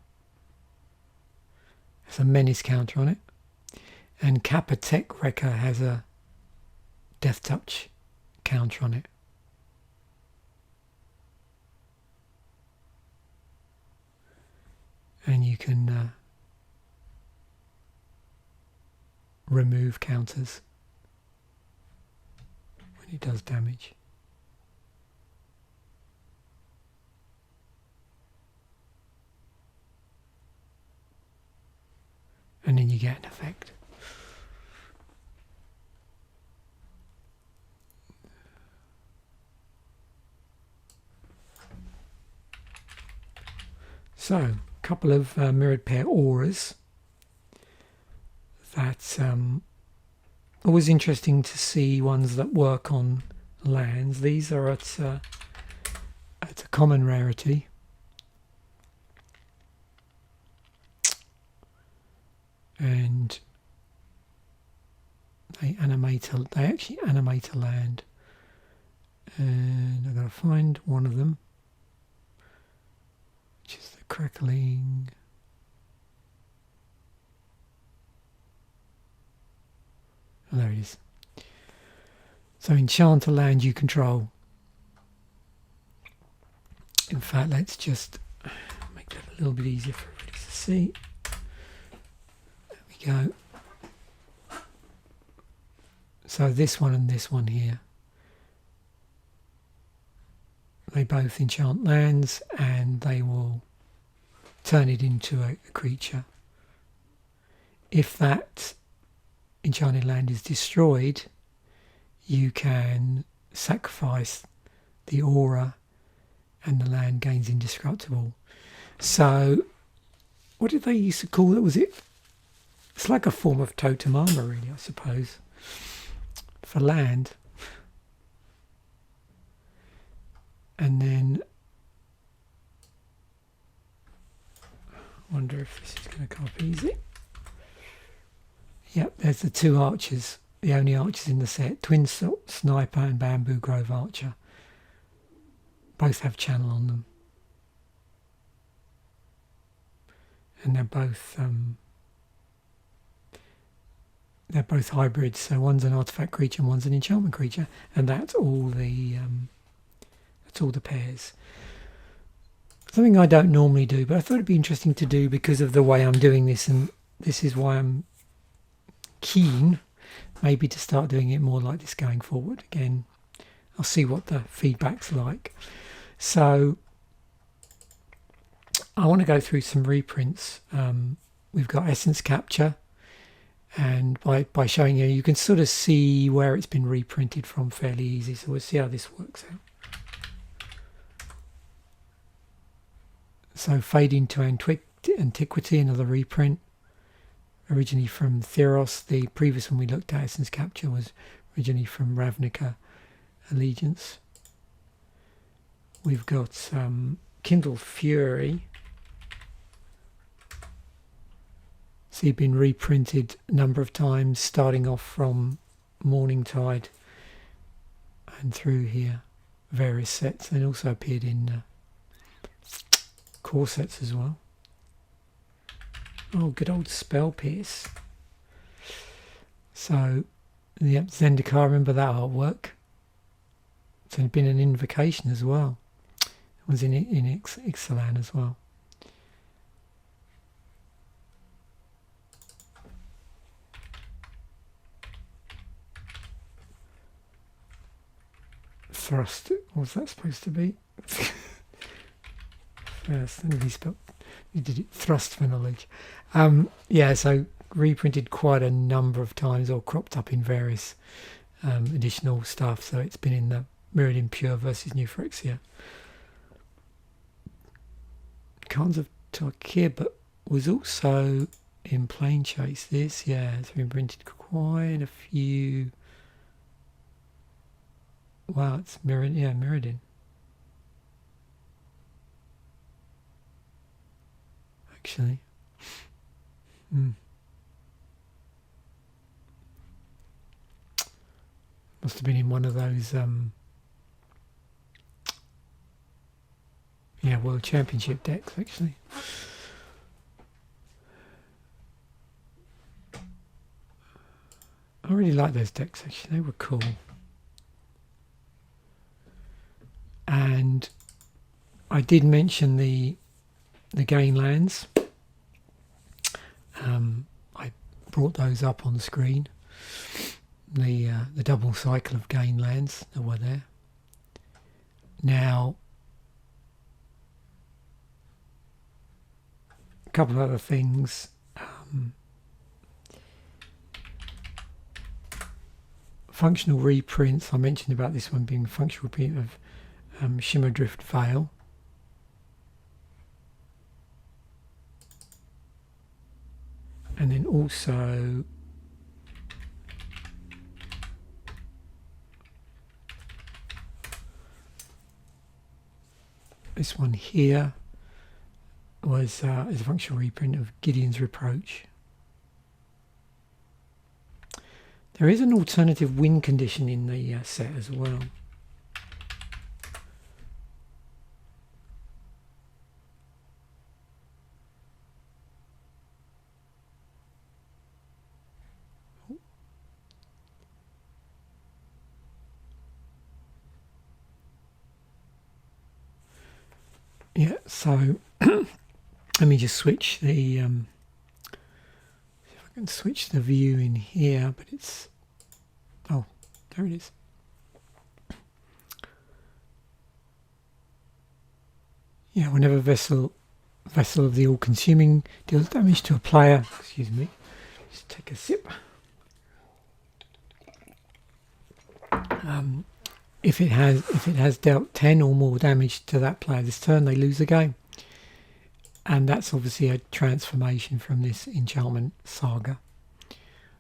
There's a menace counter on it. And Kappa Tech Wrecker has a Death Touch counter on it. And you can remove counters when it does damage. And then you get an effect. So, a couple of mirrored pair auras. That's always interesting to see ones that work on lands. These are at a common rarity. And they actually animate a land, and I've got to find one of them, which is the crackling. Oh, there it is. So Enchanted Land you control. In fact, let's just make that a little bit easier for everybody to see. you go. So this one and this one here, they both enchant lands and they will turn it into a creature. If that enchanted land is destroyed, you can sacrifice the aura and the land gains indestructible. So what did they used to call it? Was it? It's like a form of totem armor, really, I suppose, for land. And then I wonder if this is going to come up easy. Yep, there's the two archers, the only archers in the set, Twin Sniper and Bamboo Grove Archer. Both have channel on them. And they're both hybrids, so one's an artifact creature and one's an enchantment creature, and that's all the pairs. Something I don't normally do, but I thought it'd be interesting to do because of the way I'm doing this, and this is why I'm keen maybe to start doing it more like this going forward. Again, I'll see what the feedback's like. So I want to go through some reprints. We've got Essence Capture, and by showing you can sort of see where it's been reprinted from fairly easy, so we'll see how this works out. So Fade into Antiquity, another reprint, originally from Theros. The previous one we looked at, Essence Capture, was originally from Ravnica Allegiance. We've got Kindle Fury. So it's been reprinted a number of times, starting off from Morningtide and through here, various sets, and also appeared in core sets as well. Oh, good old Spell Pierce. So, yep, Zendikar, remember that artwork? It's been an invocation as well. It was in Ixalan as well. Thrust, what was that supposed to be? First, you did it, Thrust for Knowledge. Yeah, so reprinted quite a number of times, or cropped up in various additional stuff. So it's been in the Mirrored Impure versus New Phyrexia. Khans of Tarkir, but was also in Plane Chase. This, yeah, it's been printed quite a few. Wow, it's mirrored, yeah, mirrored in. Actually. Must have been in one of those World Championship decks, actually. I really like those decks, actually. They were cool. And I did mention the gain lands. I brought those up on the screen. The double cycle of gain lands that were there. Now, a couple of other things. Functional reprints. I mentioned about this one being a functional reprint of Shimmerdrift Vale. And then also this one here is a functional reprint of Gideon's Reproach. There is an alternative win condition in the set as well. Yeah, so let me just switch the see if I I can switch the view in here, but it's... Oh, there it is. Yeah, whenever vessel of the all-consuming deals damage to a player, excuse me, just take a sip. If it has dealt 10 or more damage to that player this turn, they lose the game. And that's obviously a transformation from this enchantment saga.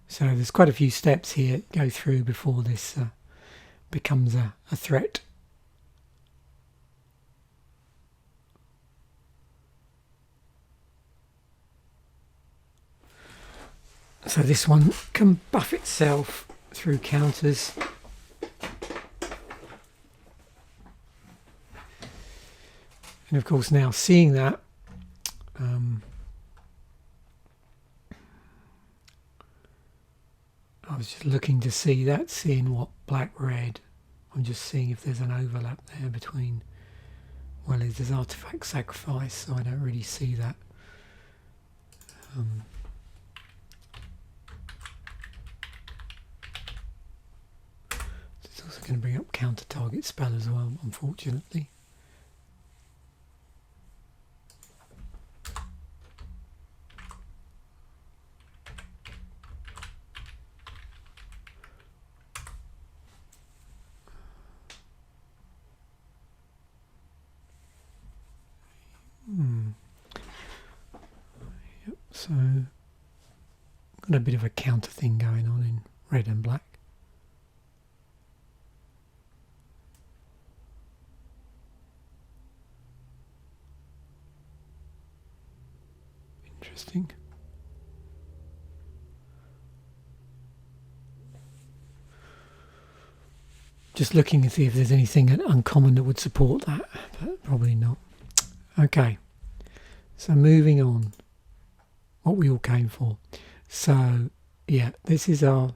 So there's quite a few steps here to go through before this becomes a threat. So this one can buff itself through counters. And of course now seeing that, I was just looking to see that, seeing what black-red. I'm just seeing if there's an overlap there between, well, there's artifact sacrifice, so I don't really see that. It's also going to bring up counter target spell as well, unfortunately. Yep, so got a bit of a counter thing going on in red and black. Interesting. Just looking to see if there's anything uncommon that would support that, but probably not. Okay, so moving on, what we all came for. So yeah, this is our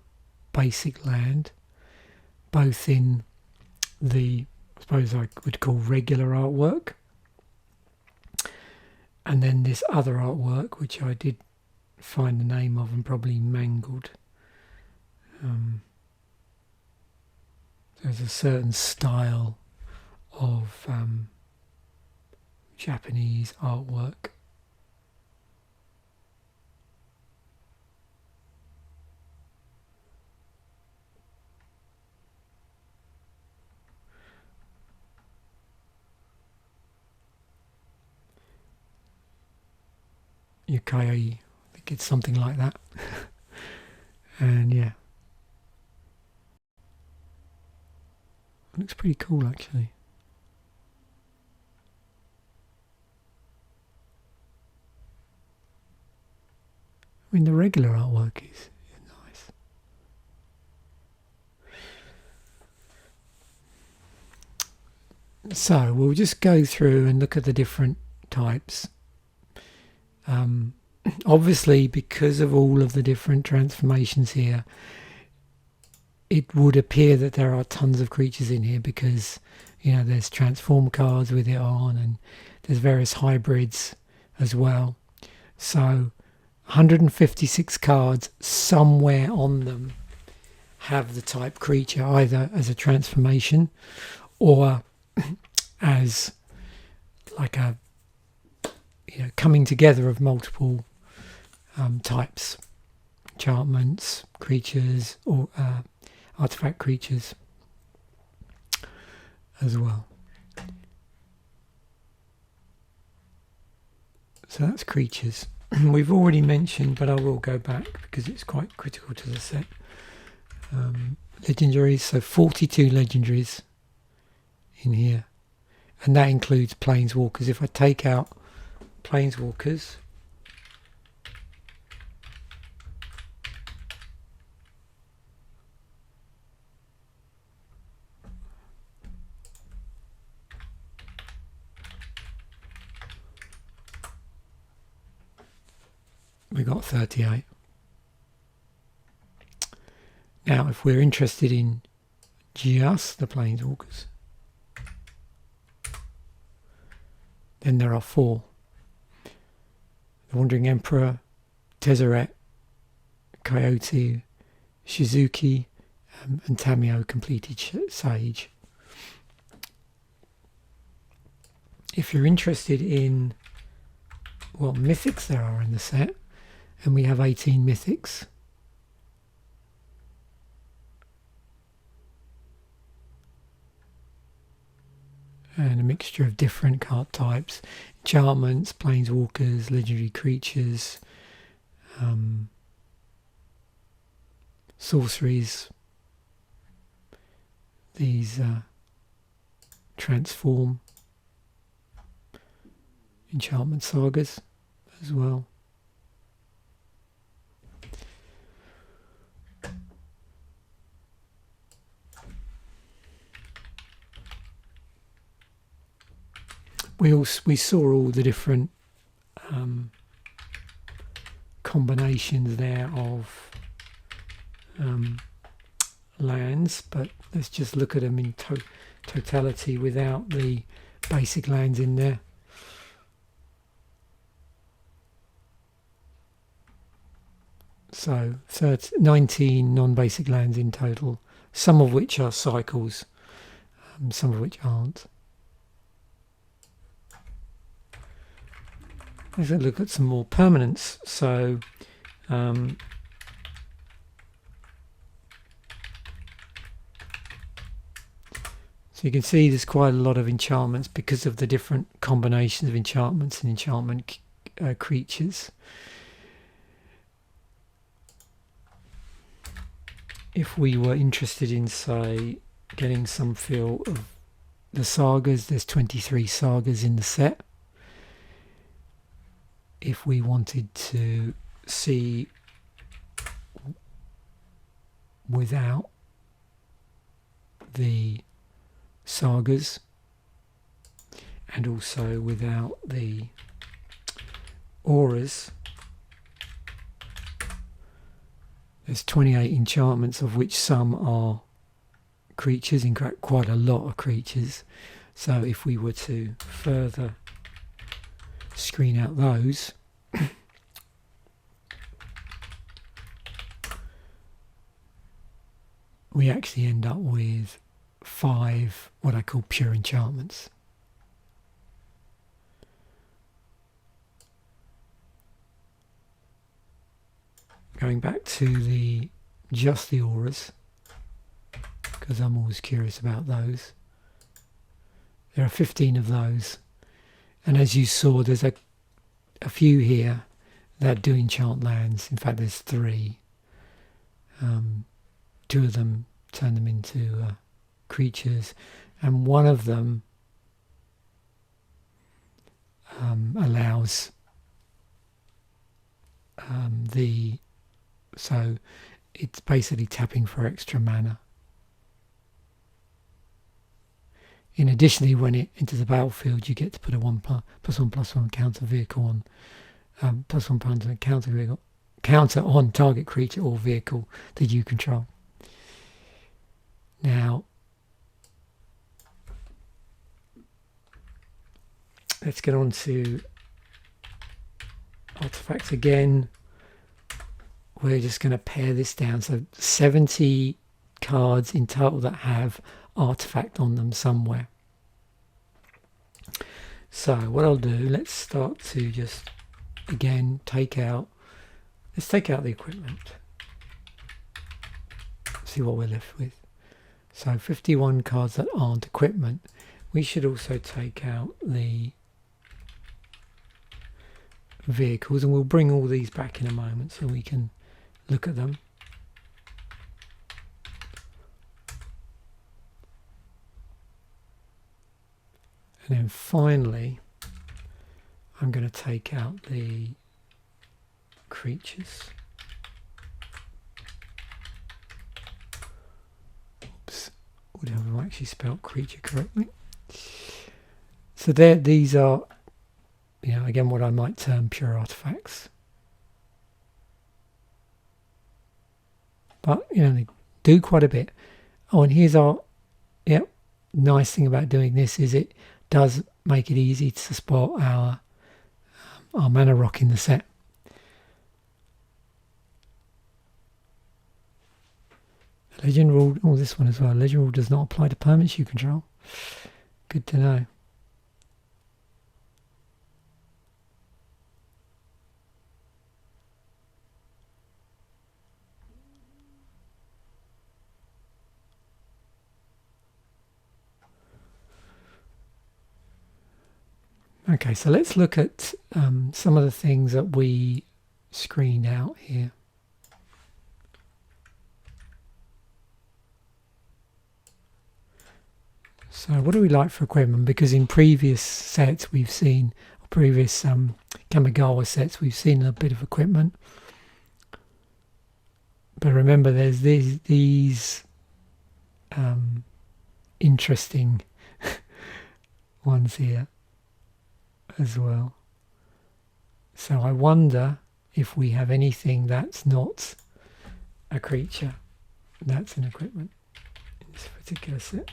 basic land, both in the, I suppose I would call regular artwork, and then this other artwork, which I did find the name of and probably mangled. There's a certain style of Japanese artwork. Yukai, I think it's something like that. And yeah, it looks pretty cool actually. I mean, the regular artwork is nice. So we'll just go through and look at the different types. Obviously, because of all of the different transformations here, it would appear that there are tons of creatures in here because, you know, there's transform cards with it on and there's various hybrids as well. So 156 cards somewhere on them have the type creature, either as a transformation or as like a, you know, coming together of multiple types, enchantments, creatures, or artifact creatures as well. So that's creatures. We've already mentioned, but I will go back because it's quite critical to the set. Legendaries, so 42 legendaries in here, and that includes planeswalkers. If I take out planeswalkers, we got 38. Now, if we're interested in just the planeswalkers, then there are 4. The Wandering Emperor, Tezzeret, Coyote, Shizuki, and Tamio completed Sage. If you're interested in what mythics there are in the set, and we have 18 mythics. And a mixture of different card types: enchantments, planeswalkers, legendary creatures, sorceries. These transform enchantment sagas as well. We saw all the different combinations there of lands, but let's just look at them in totality without the basic lands in there. So 19 non-basic lands in total, some of which are cycles, some of which aren't. Let's look at some more permanents. So you can see there's quite a lot of enchantments because of the different combinations of enchantments and enchantment creatures. If we were interested in, say, getting some feel of the sagas, there's 23 sagas in the set. If we wanted to see without the sagas and also without the auras, there's 28 enchantments, of which some are creatures, in fact quite a lot of creatures. So if we were to further screen out those, we actually end up with 5 what I call pure enchantments. Going back to just the auras, because I'm always curious about those. There are 15 of those, and as you saw, there's a few here that do enchant lands. In fact, there's 3. 2 of them turn them into creatures, and one of them allows so it's basically tapping for extra mana. In addition, when it enters the battlefield, you get to put a +1/+1 counter vehicle on +1 counter on target creature or vehicle that you control. Now, let's get on to artifacts again. We're just going to pare this down. So 70 cards in total that have artifact on them somewhere. So what I'll do, let's start to just again let's take out the equipment. See what we're left with. So 51 cards that aren't equipment. We should also take out the vehicles, and we'll bring all these back in a moment so we can look at them. And then finally, I'm going to take out the creatures. Oops, would have actually spelled creature correctly. So these are, again, what I might term pure artifacts. But, they do quite a bit. Oh, and here's our, nice thing about doing this is it does make it easy to spot our mana rock in the set. Legend rule. Oh, this one as well. Legend rule does not apply to permanents you control. Good to know. Okay, so let's look at some of the things that we screened out here. So what do we like for equipment? Because in previous sets we've seen, or previous Kamigawa sets, we've seen a bit of equipment. But remember, there's these interesting ones here as well. So I wonder if we have anything that's not a creature, that's an equipment in this particular set.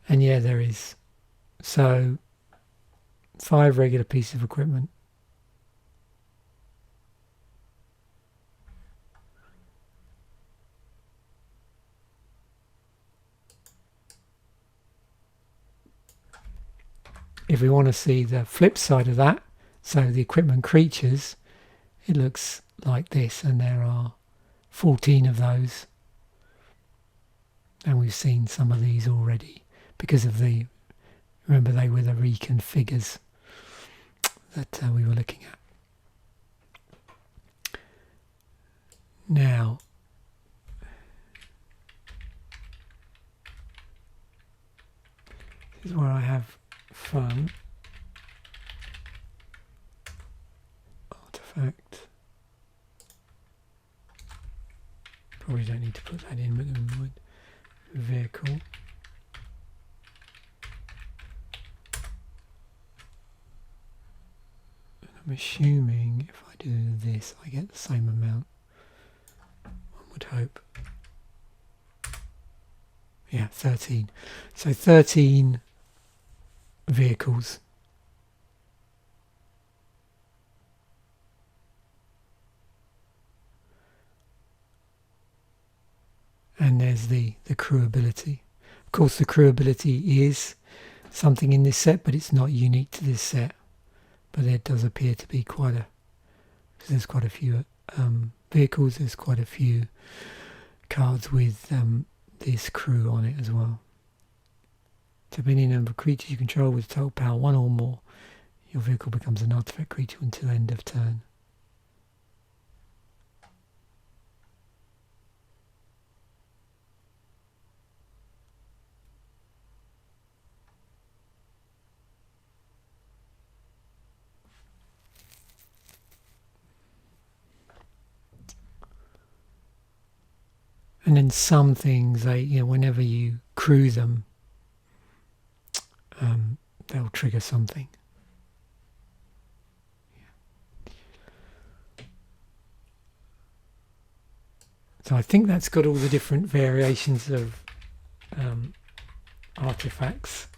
And yeah, there is. So 5 regular pieces of equipment. If we want to see the flip side of that, so the equipment creatures, it looks like this, and there are 14 of those. And we've seen some of these already because of the, remember they were the reconfigures that we were looking at. Now, this is where I have fun. Artifact. Probably don't need to put that in, but never mind. Vehicle. And I'm assuming if I do this, I get the same amount. One would hope. Yeah, 13. So 13 vehicles. And there's the crew ability. Of course, the crew ability is something in this set, but it's not unique to this set. But there does appear to be quite a, because there's quite a few vehicles, there's quite a few cards with this crew on it as well. So any number of creatures you control with total power 1 or more, your vehicle becomes an artifact creature until end of turn. And then some things, they, you know, whenever you crew them, they'll trigger something. Yeah. So I think that's got all the different variations of artifacts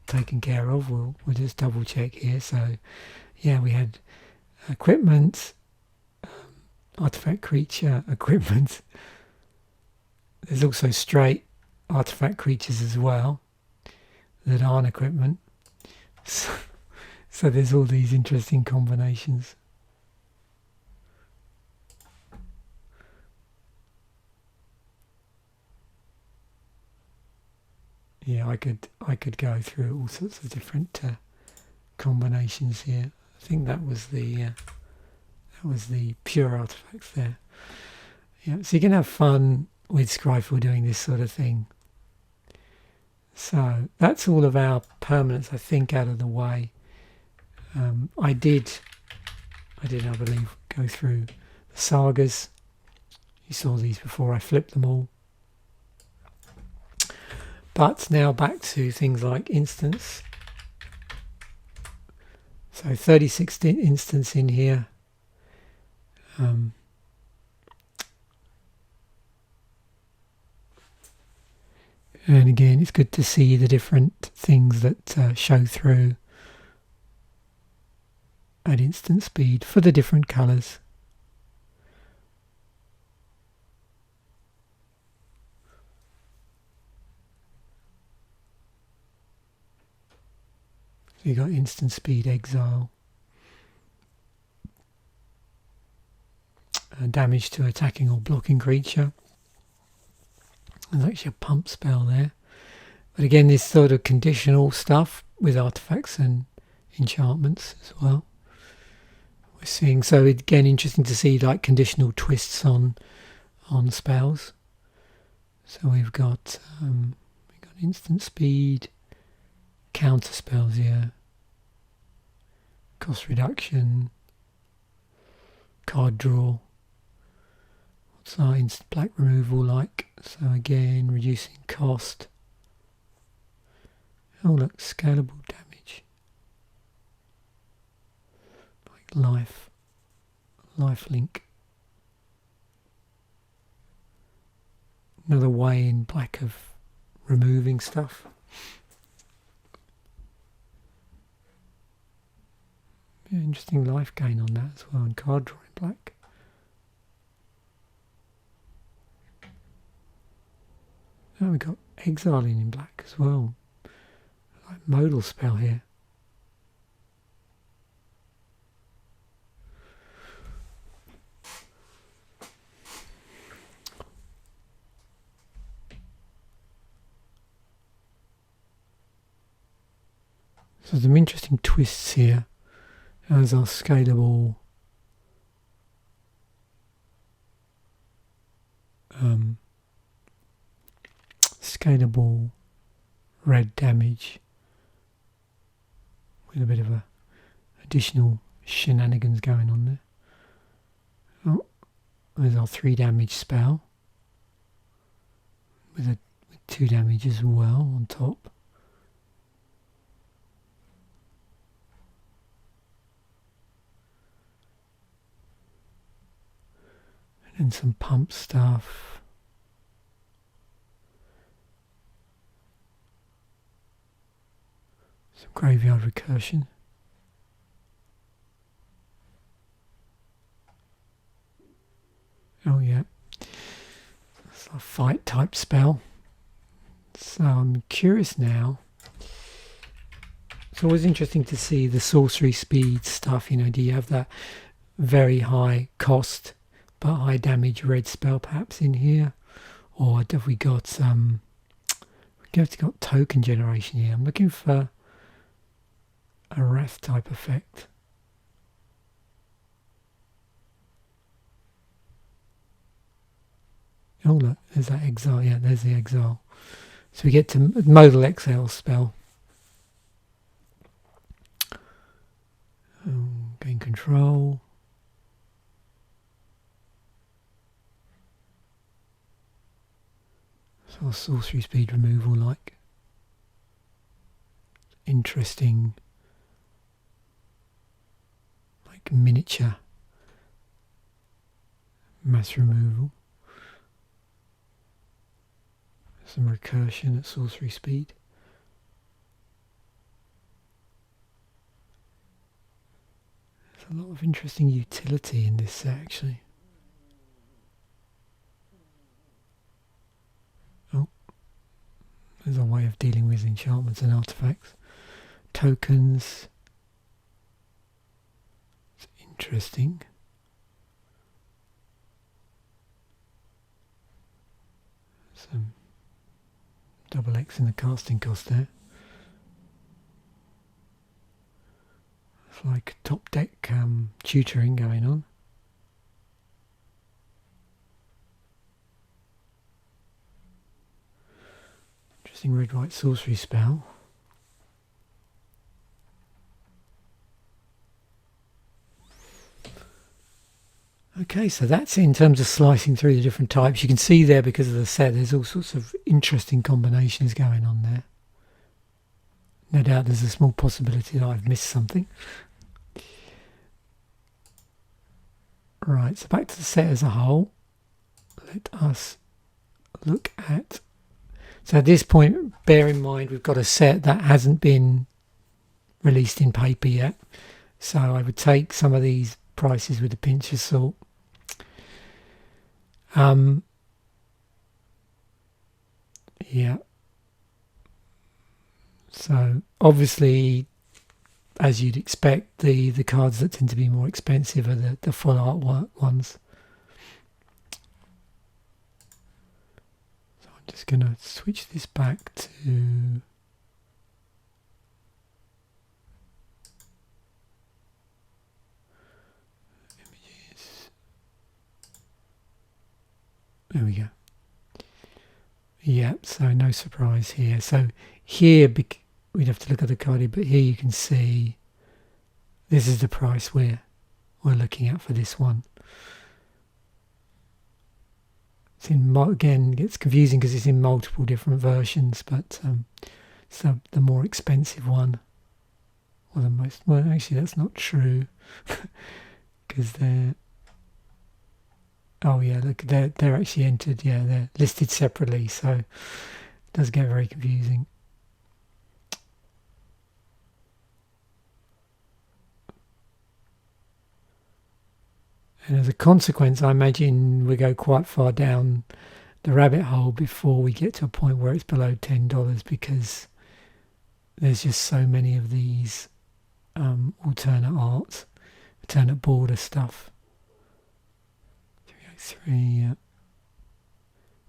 taken care of. We'll just double check here. So yeah, we had equipment, artifact creature, equipment. There's also straight artifact creatures as well that aren't equipment. So there's all these interesting combinations. Yeah, I could go through all sorts of different combinations here. I think that was the pure artifacts there. Yeah, so you can have fun with Scryfall doing this sort of thing. So that's all of our permanents, I think, out of the way. I did, I believe, go through the sagas. You saw these before. I flipped them all. But now back to things like instants. So 36 instants in here. And again, it's good to see the different things that show through at instant speed for the different colours. So you got instant speed exile, damage to attacking or blocking creature. There's actually a pump spell there. But again, this sort of conditional stuff with artifacts and enchantments as well. We're seeing, so again, interesting to see like conditional twists on spells. So we've got instant speed, counter spells here, cost reduction, card draw. What's our instant black removal like? So again, reducing cost. Oh look, scalable damage. Like life link. Another way in black of removing stuff. Yeah, interesting life gain on that as well, and card draw in black. Now we've got exiling in black as well. Like modal spell here. So some interesting twists here. As our scalable red damage with a bit of a additional shenanigans going on there. Oh, there's our 3 damage spell with 2 damage as well on top. And some pump stuff. Some graveyard recursion. Oh yeah. It's a fight type spell. So I'm curious now. It's always interesting to see the sorcery speed stuff. You know, do you have that very high cost but high damage red spell perhaps in here, or have we got we've got token generation here? I'm looking for a wrath type effect. Oh look, there's that exile. Yeah, there's the exile. So we get to modal exile spell. Gain control. So sorcery speed removal, like interesting, like miniature mass removal. Some recursion at sorcery speed. There's a lot of interesting utility in this set actually. There's a way of dealing with enchantments and artifacts. Tokens. It's interesting. Some double X in the casting cost there. It's like top deck tutoring going on. Interesting red-white sorcery spell. Okay, so that's in terms of slicing through the different types. You can see there, because of the set, there's all sorts of interesting combinations going on there. No doubt there's a small possibility that I've missed something. Right, so back to the set as a whole. Let us look at... So at this point, bear in mind we've got a set that hasn't been released in paper yet. So I would take some of these prices with a pinch of salt. Yeah. So obviously as you'd expect, the cards that tend to be more expensive are the full artwork ones. So I'm just going to switch this back to images. There we go. Yep, so no surprise here. So here, we'd have to look at the card here, but here you can see this is the price we're looking at for this one. It's in, again, it's confusing because it's in multiple different versions, but so the more expensive one, or the most, well, actually that's not true, because they're, oh yeah, look, they're actually entered, yeah, they're listed separately, so it does get very confusing. And as a consequence, I imagine we go quite far down the rabbit hole before we get to a point where it's below $10, because there's just so many of these alternate art, alternate border stuff. 303, yeah.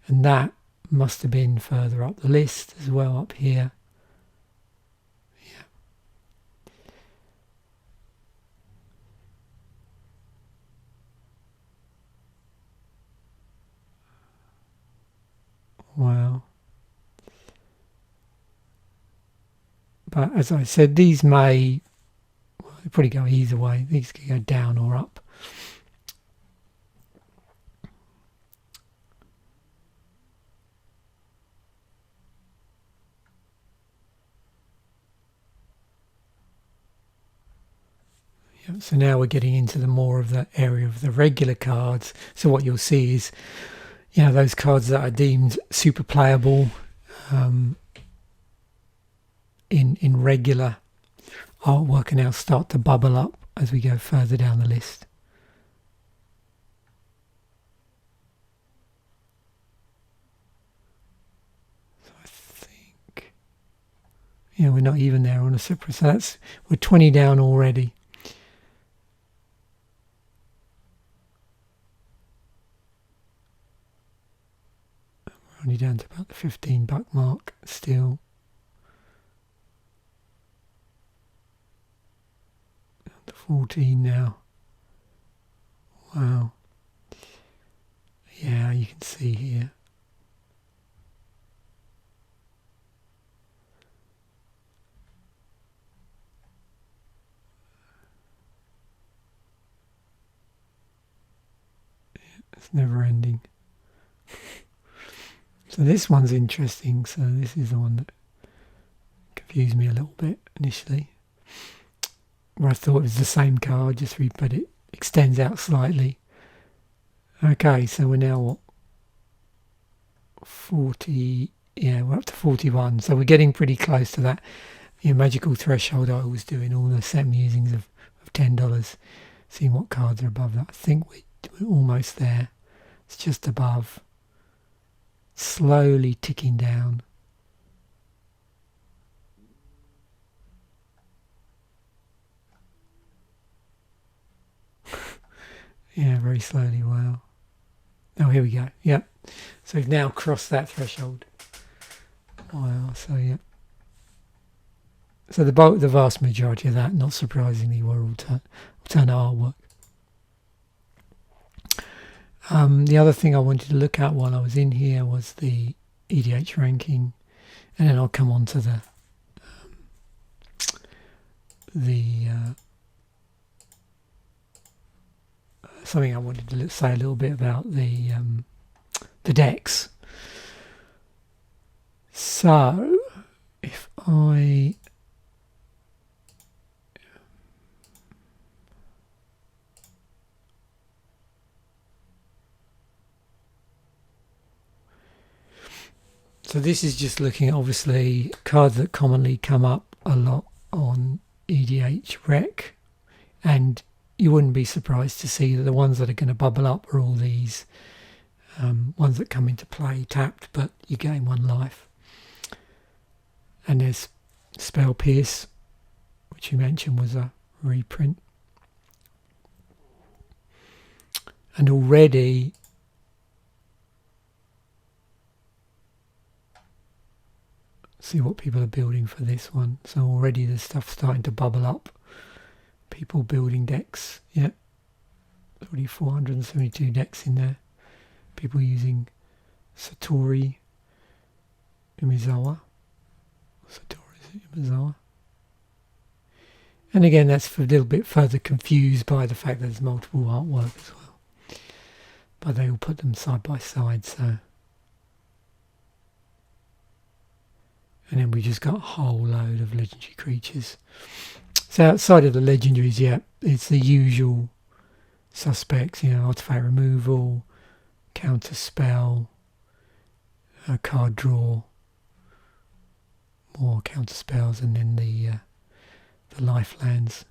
And that must have been further up the list as well, up here. Wow. But as I said, these may, well, they probably go either way. These can go down or up. Yep, so now we're getting into the more of the area of the regular cards. So what you'll see is, you know, those cards that are deemed super playable in regular artwork can now start to bubble up as we go further down the list. So I think, yeah, we're not even there on a separate, so that's, we're 20 down already. Only down to about the $15 mark still. Down to 14 now. Wow. Yeah, you can see here. It's never ending. So this one's interesting. So this is the one that confused me a little bit initially, where I thought it was the same card, but it extends out slightly. Okay, so we're now what? 40, yeah, we're up to 41. So we're getting pretty close to that magical threshold I was doing all the set musings of $10, seeing what cards are above that. I think we're almost there. It's just above. Slowly ticking down. Yeah, very slowly. Wow. Oh, here we go. Yep. So we've now crossed that threshold. Wow. So yeah. So the vast majority of that, not surprisingly, were alternate artwork. The other thing I wanted to look at while I was in here was the EDH ranking, and then I'll come on to something I wanted to say a little bit about the decks. So if I So this is just looking at, obviously, cards that commonly come up a lot on EDH Rec, and you wouldn't be surprised to see that the ones that are going to bubble up are all these ones that come into play tapped, but you gain 1 life. And there's Spell Pierce, which you mentioned was a reprint. And already see what people are building for this one. So already the stuff's starting to bubble up. People building decks. Yeah, already 472 decks in there. People using Satori Umezawa. And again, that's a little bit further confused by the fact that there's multiple artwork as well. But they all put them side by side, so. And then we just got a whole load of legendary creatures. So outside of the legendaries, yeah, it's the usual suspects, artifact removal, counter spell, card draw, more counter spells, and then the lifelands.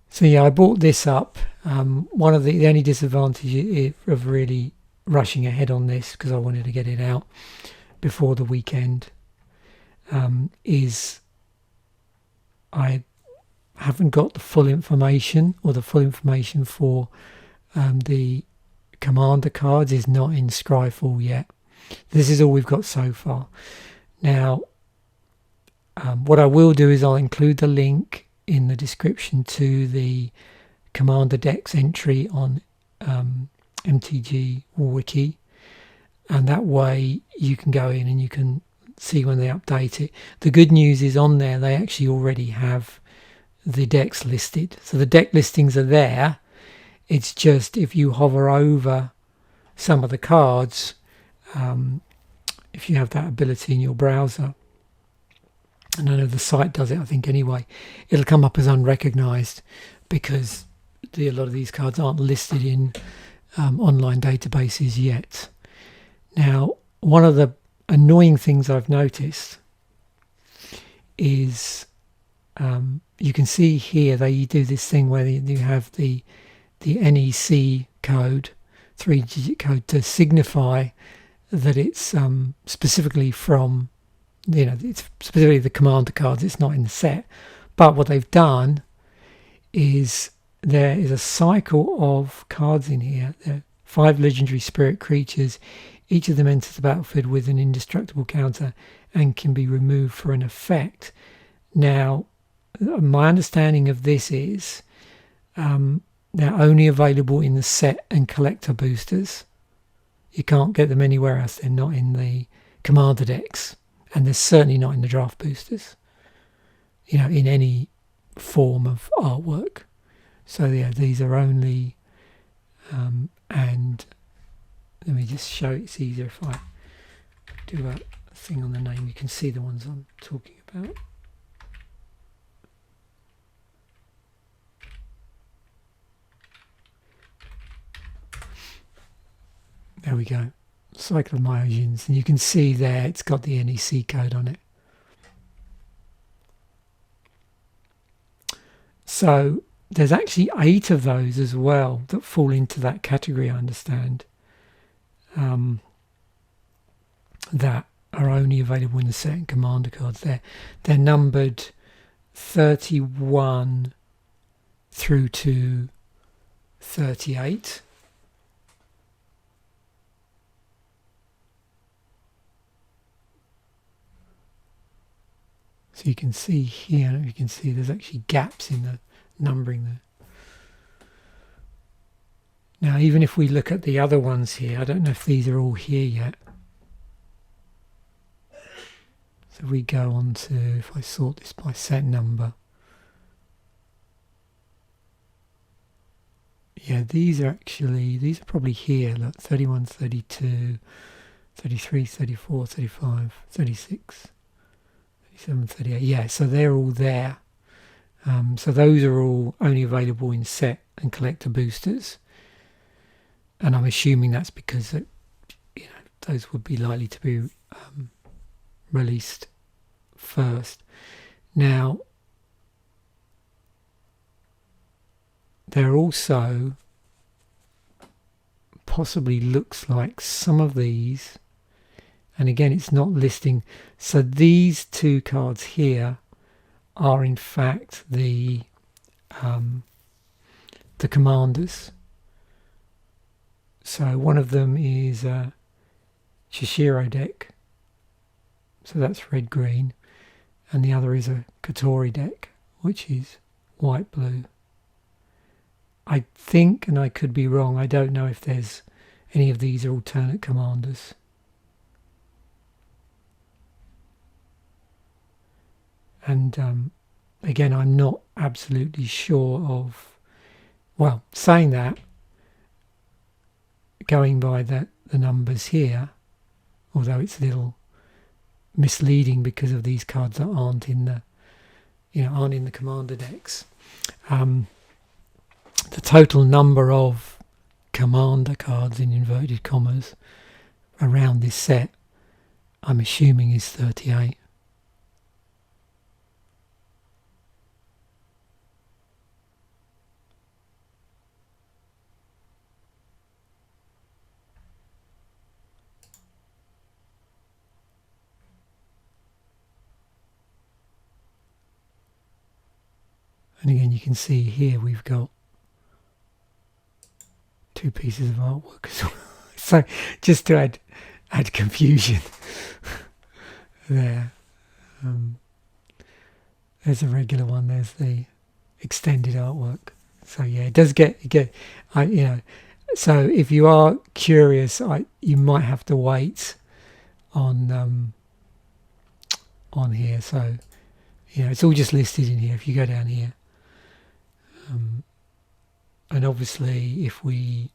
So yeah, I bought this up. One of the only disadvantages of really rushing ahead on this, because I wanted to get it out before the weekend, is I haven't got the full information, or the full information for the commander cards is not in Scryfall yet. This is all we've got so far. Now, what I will do is I'll include the link in the description to the Commander Decks entry on MTG Wiki, and that way you can go in and you can see when they update it. The good news is on there they actually already have the decks listed, so the deck listings are there. It's just if you hover over some of the cards, if you have that ability in your browser, and I know the site does it, I think anyway, it'll come up as unrecognised because a lot of these cards aren't listed in online databases yet. Now, one of the annoying things I've noticed is you can see here they do this thing where you have the NEC code, 3-digit code, to signify that it's specifically from, it's specifically the commander cards, it's not in the set. But what they've done is there is a cycle of cards in here. There are 5 legendary spirit creatures. Each of them enters the battlefield with an indestructible counter and can be removed for an effect. Now, my understanding of this is they're only available in the set and collector boosters. You can't get them anywhere else. They're not in the commander decks, and they're certainly not in the draft boosters, in any form of artwork. So yeah, these are only, and let me just show it's easier if I do a thing on the name. You can see the ones I'm talking about. There we go. Cycle of Myosians, and you can see there it's got the NEC code on it. So there's actually 8 of those as well that fall into that category, I understand, that are only available in the set and commander cards. They're numbered 31 through to 38. So you can see here, you can see there's actually gaps in the numbering there. Now, even if we look at the other ones here, I don't know if these are all here yet. So we go on to, if I sort this by set number. Yeah, these are probably here. Look, 31, 32, 33, 34, 35, 36. 37, 38, yeah, so they're all there. So those are all only available in set and collector boosters, and I'm assuming that's because those would be likely to be released first. Now, there also possibly looks like some of these And again, it's not listing. So these two cards here are in fact the commanders. So one of them is a Chishiro deck, so that's red-green, and the other is a Kotori deck, which is white-blue. I think, and I could be wrong, I don't know if there's any of these are alternate commanders. And again, I'm not absolutely sure of, well, saying that, going by the numbers here, although it's a little misleading because of these cards that aren't in the, aren't in the commander decks. The total number of commander cards in inverted commas around this set, I'm assuming, is 38. And again, you can see here we've got two pieces of artwork as well. So just to add confusion there. There's a regular one. There's the extended artwork. So yeah, it does get. So if you are curious, you might have to wait on here. So it's all just listed in here. If you go down here. And obviously if we,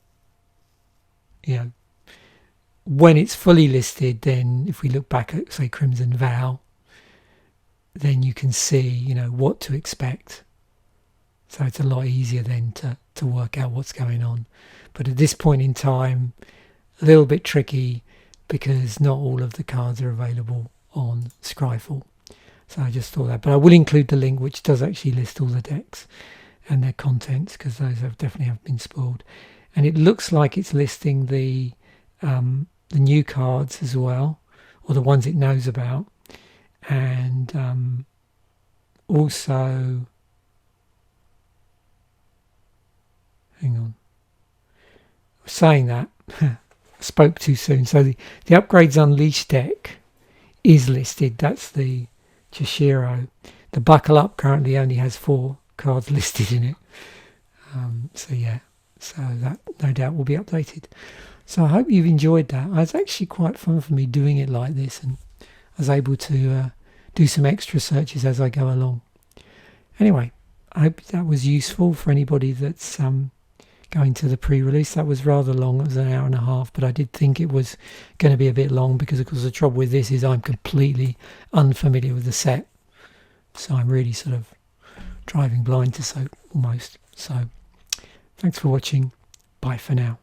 when it's fully listed, then if we look back at, say, Crimson Vow, then you can see, what to expect. So it's a lot easier then to work out what's going on. But at this point in time, a little bit tricky because not all of the cards are available on Scryfall. So I just thought that. But I will include the link which does actually list all the decks and their contents, because those definitely have been spoiled. And it looks like it's listing the new cards as well, or the ones it knows about, and also, hang on, I was saying that I spoke too soon. So the Upgrades Unleashed deck is listed. That's the Chishiro. The Buckle Up currently only has 4 cards listed in it. So that no doubt will be updated. So I hope you've enjoyed that. It was actually quite fun for me doing it like this, and I was able to do some extra searches as I go along. Anyway, I hope that was useful for anybody that's going to the pre-release. That was rather long. It was an hour and a half, but I did think it was going to be a bit long because, of course, the trouble with this is I'm completely unfamiliar with the set. So I'm really sort of driving blind to soap almost. So thanks for watching. Bye for now.